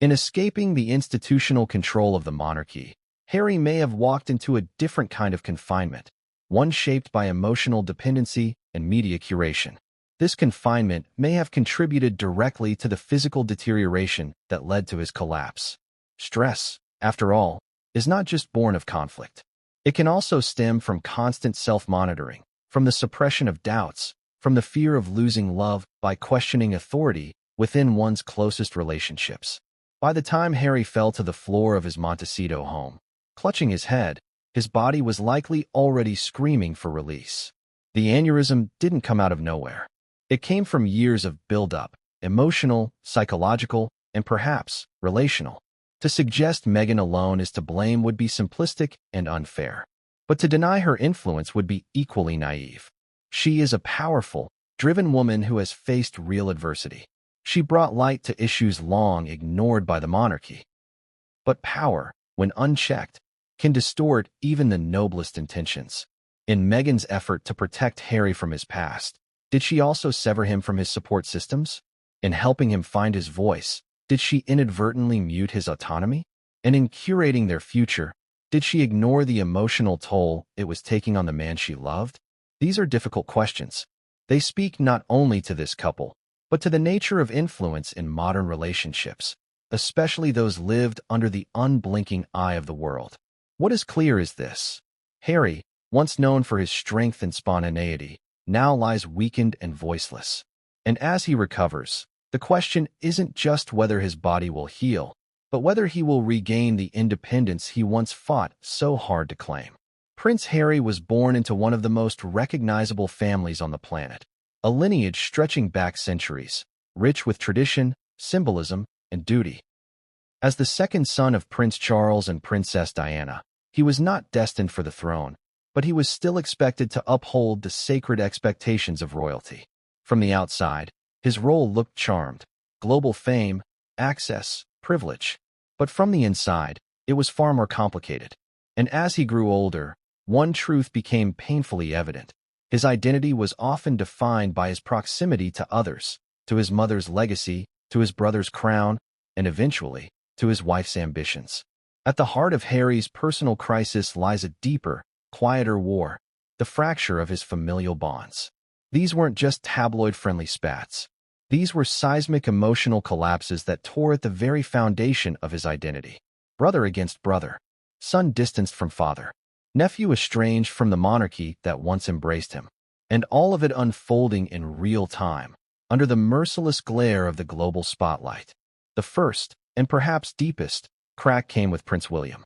In escaping the institutional control of the monarchy, Harry may have walked into a different kind of confinement, one shaped by emotional dependency and media curation. This confinement may have contributed directly to the physical deterioration that led to his collapse. Stress, after all, is not just born of conflict. It can also stem from constant self-monitoring, from the suppression of doubts, from the fear of losing love by questioning authority within one's closest relationships. By the time Harry fell to the floor of his Montecito home, clutching his head, his body was likely already screaming for release. The aneurysm didn't come out of nowhere. It came from years of build-up, emotional, psychological, and perhaps relational. To suggest Meghan alone is to blame would be simplistic and unfair. But to deny her influence would be equally naive. She is a powerful, driven woman who has faced real adversity. She brought light to issues long ignored by the monarchy. But power, when unchecked, can distort even the noblest intentions. In Meghan's effort to protect Harry from his past, did she also sever him from his support systems? In helping him find his voice, did she inadvertently mute his autonomy? And in curating their future, did she ignore the emotional toll it was taking on the man she loved? These are difficult questions. They speak not only to this couple, but to the nature of influence in modern relationships, especially those lived under the unblinking eye of the world. What is clear is this: Harry, once known for his strength and spontaneity, now lies weakened and voiceless. And as he recovers, the question isn't just whether his body will heal, but whether he will regain the independence he once fought so hard to claim. Prince Harry was born into one of the most recognizable families on the planet, a lineage stretching back centuries, rich with tradition, symbolism, and duty. As the second son of Prince Charles and Princess Diana, he was not destined for the throne, but he was still expected to uphold the sacred expectations of royalty. From the outside, his role looked charmed: global fame, access, privilege. But from the inside, it was far more complicated. And as he grew older, one truth became painfully evident. His identity was often defined by his proximity to others, to his mother's legacy, to his brother's crown, and eventually, to his wife's ambitions. At the heart of Harry's personal crisis lies a deeper, quieter war: the fracture of his familial bonds. These weren't just tabloid-friendly spats. These were seismic emotional collapses that tore at the very foundation of his identity. Brother against brother, son distanced from father, nephew estranged from the monarchy that once embraced him, and all of it unfolding in real time, under the merciless glare of the global spotlight. The first, and perhaps deepest, crack came with Prince William.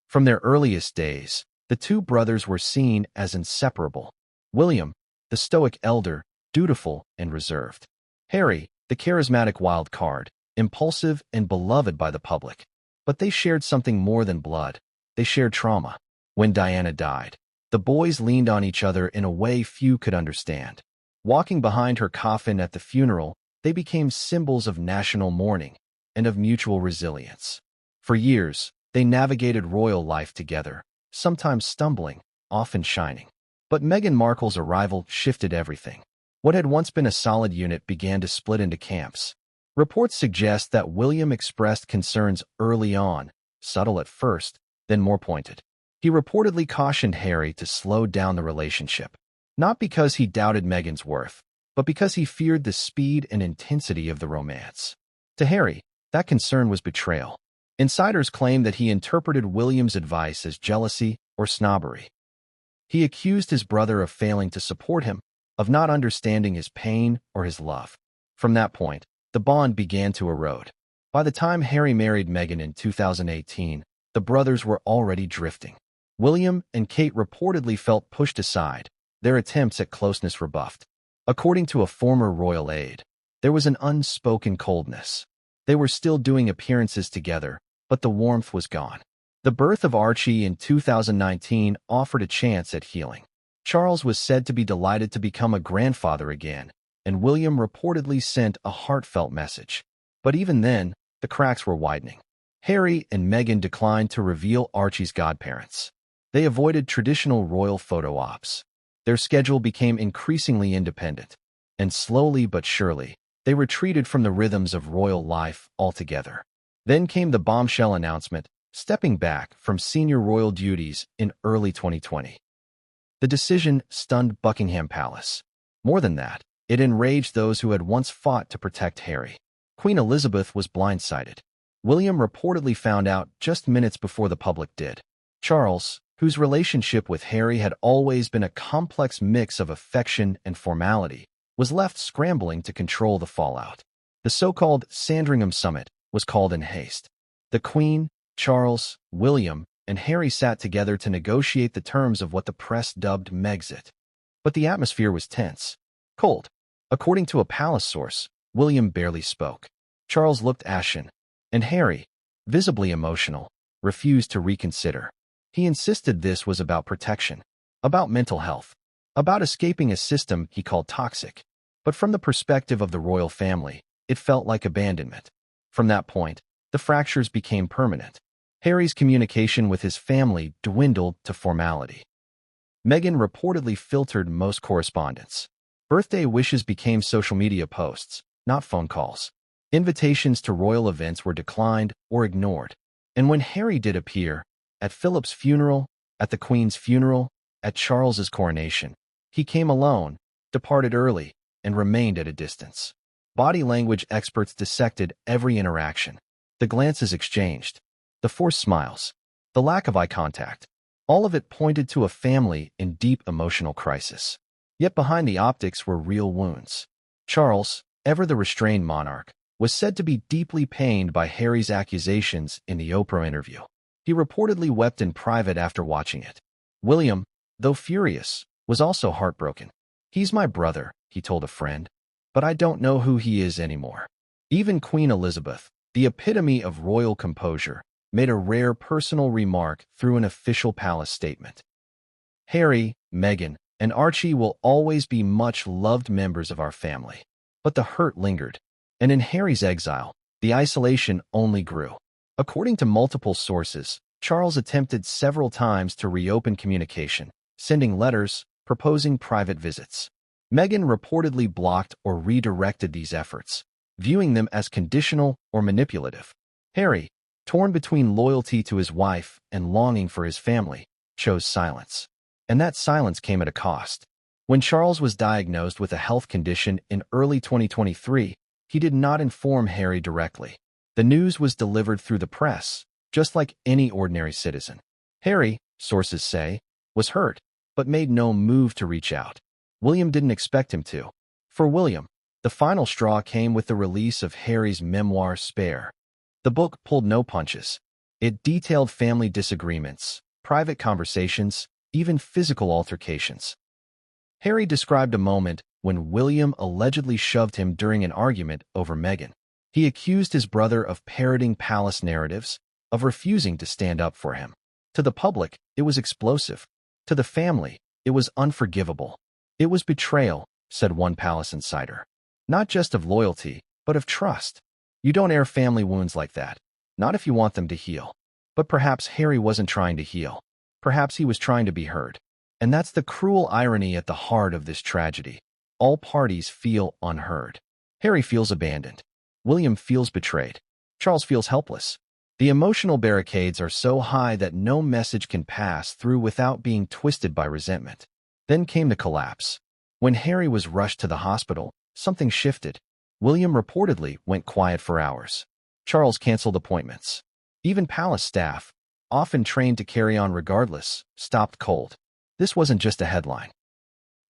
From their earliest days, the two brothers were seen as inseparable. William, the stoic elder, dutiful and reserved. Harry, the charismatic wild card, impulsive and beloved by the public. But they shared something more than blood. They shared trauma. When Diana died, the boys leaned on each other in a way few could understand. Walking behind her coffin at the funeral, they became symbols of national mourning and of mutual resilience. For years, they navigated royal life together, sometimes stumbling, often shining. But Meghan Markle's arrival shifted everything. What had once been a solid unit began to split into camps. Reports suggest that William expressed concerns early on, subtle at first, then more pointed. He reportedly cautioned Harry to slow down the relationship, not because he doubted Meghan's worth, but because he feared the speed and intensity of the romance. To Harry, that concern was betrayal. Insiders claim that he interpreted William's advice as jealousy or snobbery. He accused his brother of failing to support him, of not understanding his pain or his love. From that point, the bond began to erode. By the time Harry married Meghan in 2018, the brothers were already drifting. William and Kate reportedly felt pushed aside, their attempts at closeness rebuffed. According to a former royal aide, there was an unspoken coldness. They were still doing appearances together, but the warmth was gone. The birth of Archie in 2019 offered a chance at healing. Charles was said to be delighted to become a grandfather again, and William reportedly sent a heartfelt message. But even then, the cracks were widening. Harry and Meghan declined to reveal Archie's godparents. They avoided traditional royal photo ops. Their schedule became increasingly independent, and slowly but surely, they retreated from the rhythms of royal life altogether. Then came the bombshell announcement, stepping back from senior royal duties in early 2020. The decision stunned Buckingham Palace. More than that, it enraged those who had once fought to protect Harry. Queen Elizabeth was blindsided. William reportedly found out just minutes before the public did. Charles, whose relationship with Harry had always been a complex mix of affection and formality, was left scrambling to control the fallout. The so-called Sandringham Summit was called in haste. The Queen, Charles, William, and Harry sat together to negotiate the terms of what the press dubbed Megxit. But the atmosphere was tense, cold. According to a palace source, William barely spoke. Charles looked ashen, and Harry, visibly emotional, refused to reconsider. He insisted this was about protection, about mental health, about escaping a system he called toxic. But from the perspective of the royal family, it felt like abandonment. From that point, the fractures became permanent. Harry's communication with his family dwindled to formality. Meghan reportedly filtered most correspondence. Birthday wishes became social media posts, not phone calls. Invitations to royal events were declined or ignored. And when Harry did appear, at Philip's funeral, at the Queen's funeral, at Charles's coronation, he came alone, departed early, and remained at a distance. Body language experts dissected every interaction. The glances exchanged, the forced smiles, the lack of eye contact. All of it pointed to a family in deep emotional crisis. Yet behind the optics were real wounds. Charles, ever the restrained monarch, was said to be deeply pained by Harry's accusations in the Oprah interview. He reportedly wept in private after watching it. William, though furious, was also heartbroken. "He's my brother," he told a friend, "but I don't know who he is anymore." Even Queen Elizabeth, the epitome of royal composure, made a rare personal remark through an official palace statement. Harry, Meghan, and Archie will always be much-loved members of our family. But the hurt lingered, and in Harry's exile, the isolation only grew. According to multiple sources, Charles attempted several times to reopen communication, sending letters, proposing private visits. Meghan reportedly blocked or redirected these efforts, viewing them as conditional or manipulative. Harry, torn between loyalty to his wife and longing for his family, chose silence. And that silence came at a cost. When Charles was diagnosed with a health condition in early 2023, he did not inform Harry directly. The news was delivered through the press, just like any ordinary citizen. Harry, sources say, was hurt, but made no move to reach out. William didn't expect him to. For William, the final straw came with the release of Harry's memoir, Spare. The book pulled no punches. It detailed family disagreements, private conversations, even physical altercations. Harry described a moment when William allegedly shoved him during an argument over Meghan. He accused his brother of parroting palace narratives, of refusing to stand up for him. To the public, it was explosive. To the family, it was unforgivable. It was betrayal, said one palace insider. Not just of loyalty, but of trust. You don't air family wounds like that. Not if you want them to heal. But perhaps Harry wasn't trying to heal. Perhaps he was trying to be heard. And that's the cruel irony at the heart of this tragedy. All parties feel unheard. Harry feels abandoned. William feels betrayed. Charles feels helpless. The emotional barricades are so high that no message can pass through without being twisted by resentment. Then came the collapse. When Harry was rushed to the hospital, something shifted. William reportedly went quiet for hours. Charles canceled appointments. Even palace staff, often trained to carry on regardless, stopped cold. This wasn't just a headline.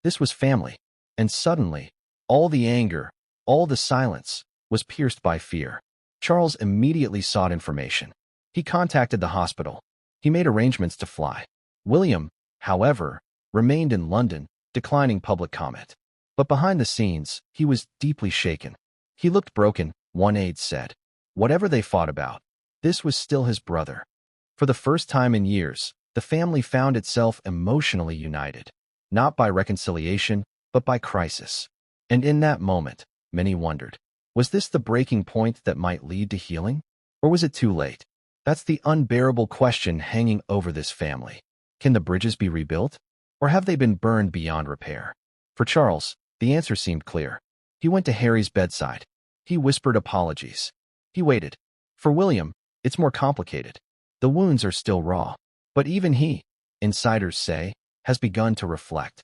This was family. And suddenly, all the anger, all the silence, was pierced by fear. Charles immediately sought information. He contacted the hospital. He made arrangements to fly. William, however, remained in London, declining public comment. But behind the scenes, he was deeply shaken. He looked broken, one aide said. Whatever they fought about, this was still his brother. For the first time in years, the family found itself emotionally united, not by reconciliation, but by crisis. And in that moment, many wondered, was this the breaking point that might lead to healing? Or was it too late? That's the unbearable question hanging over this family. Can the bridges be rebuilt? Or have they been burned beyond repair? For Charles, the answer seemed clear. He went to Harry's bedside. He whispered apologies. He waited. For William, it's more complicated. The wounds are still raw. But even he, insiders say, has begun to reflect.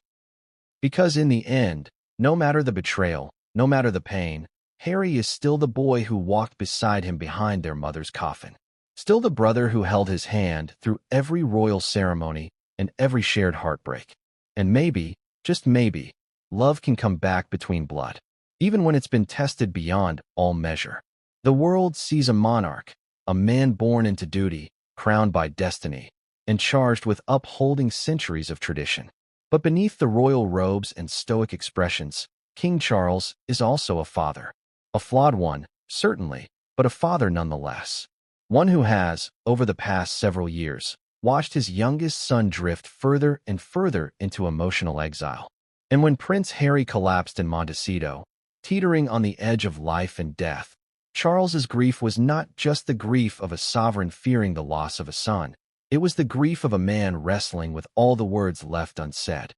Because in the end, no matter the betrayal, no matter the pain, Harry is still the boy who walked beside him behind their mother's coffin. Still the brother who held his hand through every royal ceremony and every shared heartbreak. And maybe, just maybe, love can come back between blood, even when it's been tested beyond all measure. The world sees a monarch, a man born into duty, crowned by destiny, and charged with upholding centuries of tradition. But beneath the royal robes and stoic expressions, King Charles is also a father. A flawed one, certainly, but a father nonetheless. One who has, over the past several years, watched his youngest son drift further and further into emotional exile. And when Prince Harry collapsed in Montecito, teetering on the edge of life and death, Charles's grief was not just the grief of a sovereign fearing the loss of a son. It was the grief of a man wrestling with all the words left unsaid.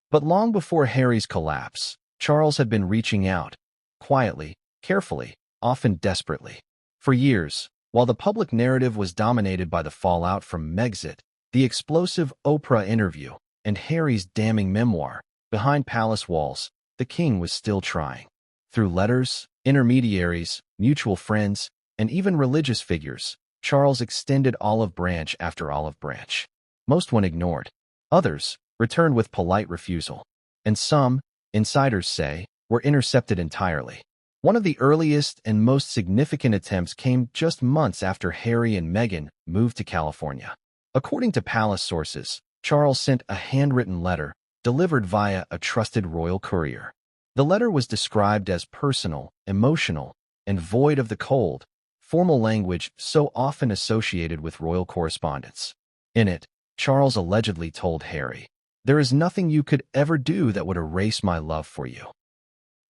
But long before Harry's collapse, Charles had been reaching out, quietly, carefully, often desperately. For years, while the public narrative was dominated by the fallout from Megxit, the explosive Oprah interview, and Harry's damning memoir, behind palace walls, the king was still trying. Through letters, intermediaries, mutual friends, and even religious figures, Charles extended olive branch after olive branch. Most went ignored. Others returned with polite refusal. And some, insiders say, were intercepted entirely. One of the earliest and most significant attempts came just months after Harry and Meghan moved to California. According to palace sources, Charles sent a handwritten letter delivered via a trusted royal courier. The letter was described as personal, emotional, and void of the cold, formal language so often associated with royal correspondence. In it, Charles allegedly told Harry, "There is nothing you could ever do that would erase my love for you.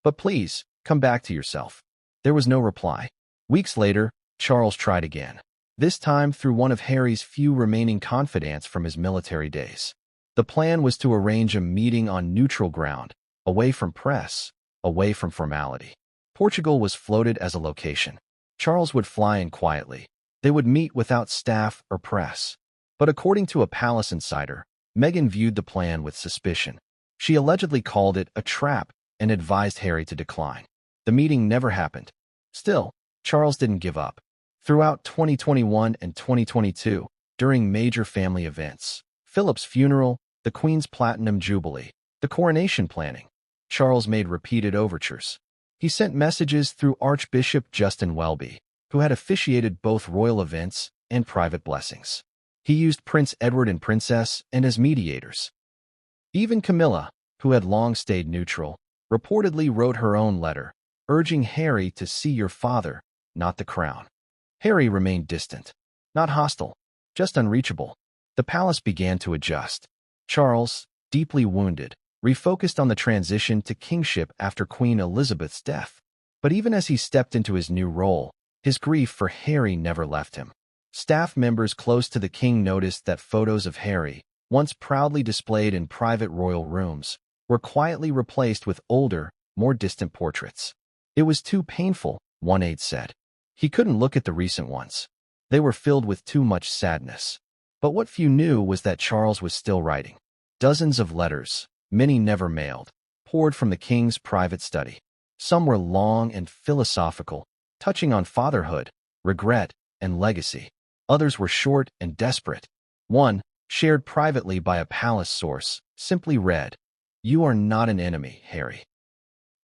But please, come back to yourself." There was no reply. Weeks later, Charles tried again, this time through one of Harry's few remaining confidants from his military days. The plan was to arrange a meeting on neutral ground, away from press, away from formality. Portugal was floated as a location. Charles would fly in quietly. They would meet without staff or press. But according to a palace insider, Meghan viewed the plan with suspicion. She allegedly called it a trap and advised Harry to decline. The meeting never happened. Still, Charles didn't give up. Throughout 2021 and 2022, during major family events, Philip's funeral, the Queen's Platinum Jubilee, the coronation planning, Charles made repeated overtures. He sent messages through Archbishop Justin Welby, who had officiated both royal events and private blessings. He used Prince Edward and Princess Anne as mediators. Even Camilla, who had long stayed neutral, reportedly wrote her own letter, urging Harry to see your father, not the crown. Harry remained distant, not hostile, just unreachable. The palace began to adjust. Charles, deeply wounded, refocused on the transition to kingship after Queen Elizabeth's death. But even as he stepped into his new role, his grief for Harry never left him. Staff members close to the king noticed that photos of Harry, once proudly displayed in private royal rooms, were quietly replaced with older, more distant portraits. It was too painful, one aide said. He couldn't look at the recent ones. They were filled with too much sadness. But what few knew was that Charles was still writing. Dozens of letters, many never mailed, poured from the king's private study. Some were long and philosophical, touching on fatherhood, regret, and legacy. Others were short and desperate. One, shared privately by a palace source, simply read, "You are not an enemy, Harry.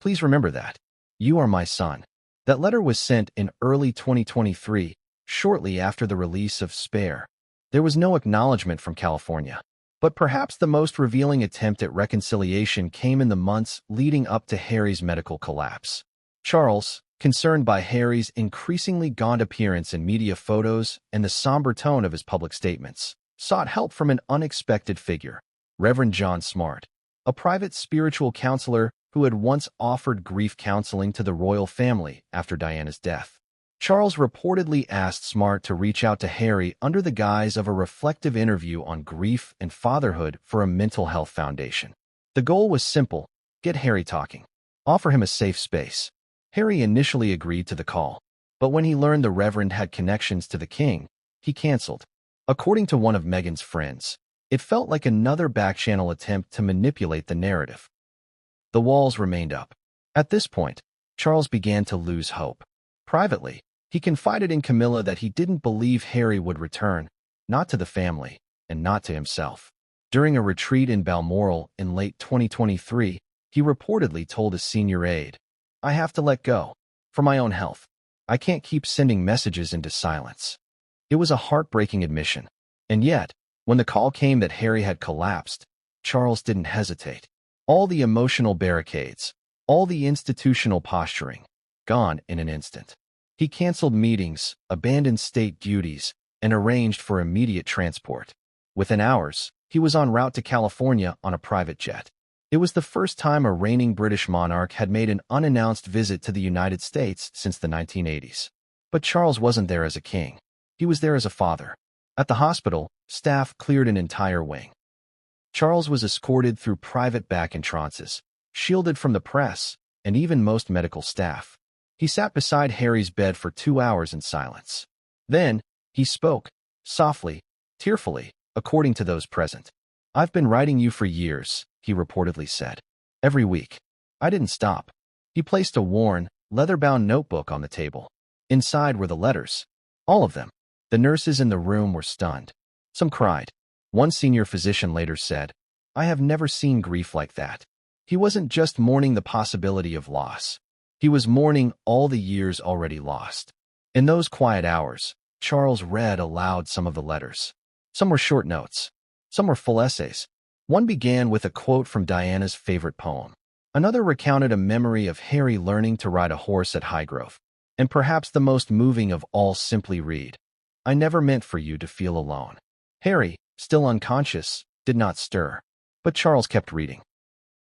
Please remember that. You are my son." That letter was sent in early 2023, shortly after the release of Spare. There was no acknowledgement from California. But perhaps the most revealing attempt at reconciliation came in the months leading up to Harry's medical collapse. Charles, concerned by Harry's increasingly gaunt appearance in media photos and the somber tone of his public statements, sought help from an unexpected figure, Reverend John Smart, a private spiritual counselor who had once offered grief counseling to the royal family after Diana's death. Charles reportedly asked Smart to reach out to Harry under the guise of a reflective interview on grief and fatherhood for a mental health foundation. The goal was simple: get Harry talking, offer him a safe space. Harry initially agreed to the call, but when he learned the Reverend had connections to the king, he canceled. According to one of Meghan's friends, it felt like another back-channel attempt to manipulate the narrative. The walls remained up. At this point, Charles began to lose hope. Privately, he confided in Camilla that he didn't believe Harry would return, not to the family, and not to himself. During a retreat in Balmoral in late 2023, he reportedly told a senior aide, "I have to let go. For my own health. I can't keep sending messages into silence." It was a heartbreaking admission. And yet, when the call came that Harry had collapsed, Charles didn't hesitate. All the emotional barricades, all the institutional posturing, gone in an instant. He canceled meetings, abandoned state duties, and arranged for immediate transport. Within hours, he was en route to California on a private jet. It was the first time a reigning British monarch had made an unannounced visit to the United States since the 1980s. But Charles wasn't there as a king. He was there as a father. At the hospital, staff cleared an entire wing. Charles was escorted through private back entrances, shielded from the press, and even most medical staff. He sat beside Harry's bed for 2 hours in silence. Then, he spoke, softly, tearfully, according to those present. "I've been writing you for years," he reportedly said. "Every week. I didn't stop." He placed a worn, leather-bound notebook on the table. Inside were the letters. All of them. The nurses in the room were stunned. Some cried. One senior physician later said, "I have never seen grief like that." He wasn't just mourning the possibility of loss. He was mourning all the years already lost. In those quiet hours, Charles read aloud some of the letters. Some were short notes. Some were full essays. One began with a quote from Diana's favorite poem. Another recounted a memory of Harry learning to ride a horse at Highgrove. And perhaps the most moving of all simply read, "I never meant for you to feel alone." Harry, still unconscious, did not stir. But Charles kept reading.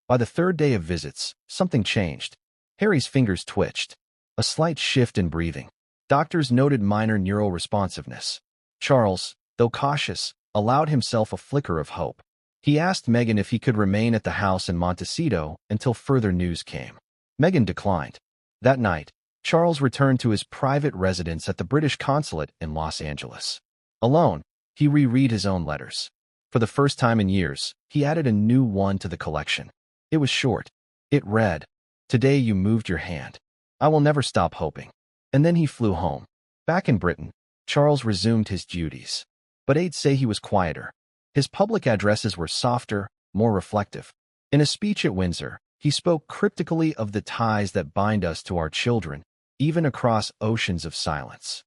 By the third day of visits, something changed. Harry's fingers twitched. A slight shift in breathing. Doctors noted minor neural responsiveness. Charles, though cautious, allowed himself a flicker of hope. He asked Meghan if he could remain at the house in Montecito until further news came. Meghan declined. That night, Charles returned to his private residence at the British consulate in Los Angeles. Alone, he reread his own letters. For the first time in years, he added a new one to the collection. It was short. It read, "Today you moved your hand. I will never stop hoping." And then he flew home. Back in Britain, Charles resumed his duties. But aides say he was quieter. His public addresses were softer, more reflective. In a speech at Windsor, he spoke cryptically of the ties that bind us to our children, even across oceans of silence.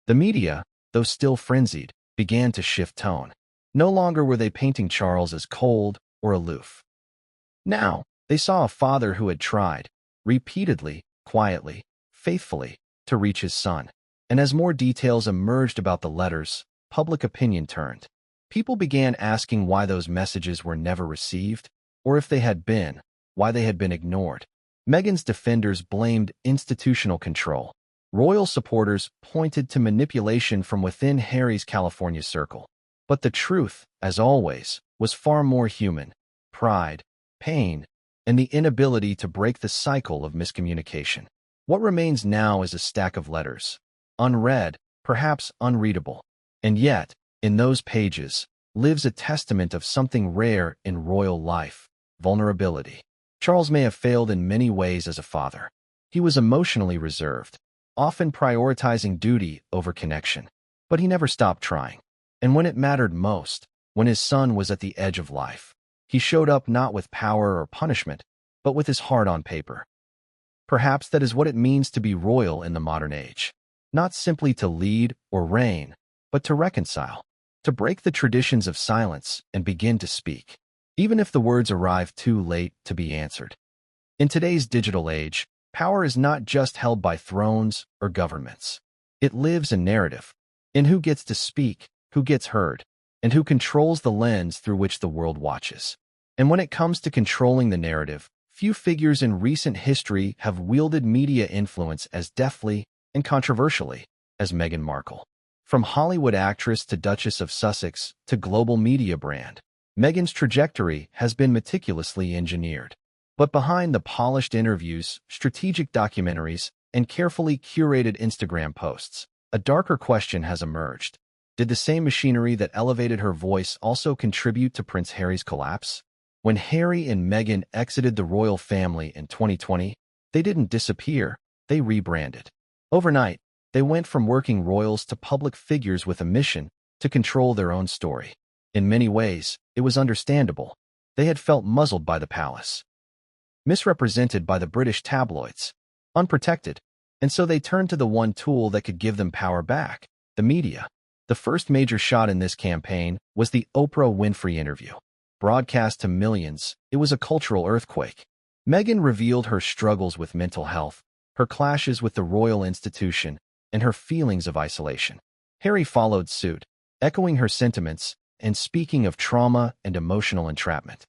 The media, though still frenzied, began to shift tone. No longer were they painting Charles as cold or aloof. Now, they saw a father who had tried, repeatedly, quietly, faithfully, to reach his son. And as more details emerged about the letters, public opinion turned. People began asking why those messages were never received, or if they had been, why they had been ignored. Meghan's defenders blamed institutional control. Royal supporters pointed to manipulation from within Harry's California circle. But the truth, as always, was far more human: pride, pain, and the inability to break the cycle of miscommunication. What remains now is a stack of letters, unread, perhaps unreadable. And yet, in those pages, lives a testament of something rare in royal life: vulnerability. Charles may have failed in many ways as a father. He was emotionally reserved, often prioritizing duty over connection. But he never stopped trying. And when it mattered most, when his son was at the edge of life, he showed up not with power or punishment, but with his heart on paper. Perhaps that is what it means to be royal in the modern age. Not simply to lead or reign, but to reconcile, to break the traditions of silence and begin to speak, even if the words arrive too late to be answered. In today's digital age, power is not just held by thrones or governments. It lives in narrative, in who gets to speak, who gets heard, and who controls the lens through which the world watches. And when it comes to controlling the narrative, few figures in recent history have wielded media influence as deftly and controversially as Meghan Markle. From Hollywood actress to Duchess of Sussex to global media brand, Meghan's trajectory has been meticulously engineered. But behind the polished interviews, strategic documentaries, and carefully curated Instagram posts, a darker question has emerged. Did the same machinery that elevated her voice also contribute to Prince Harry's collapse? When Harry and Meghan exited the royal family in 2020, they didn't disappear, they rebranded. Overnight, they went from working royals to public figures with a mission to control their own story. In many ways, it was understandable. They had felt muzzled by the palace, misrepresented by the British tabloids, unprotected, and so they turned to the one tool that could give them power back: the media. The first major shot in this campaign was the Oprah Winfrey interview. Broadcast to millions, it was a cultural earthquake. Meghan revealed her struggles with mental health, her clashes with the royal institution, and her feelings of isolation. Harry followed suit, echoing her sentiments and speaking of trauma and emotional entrapment.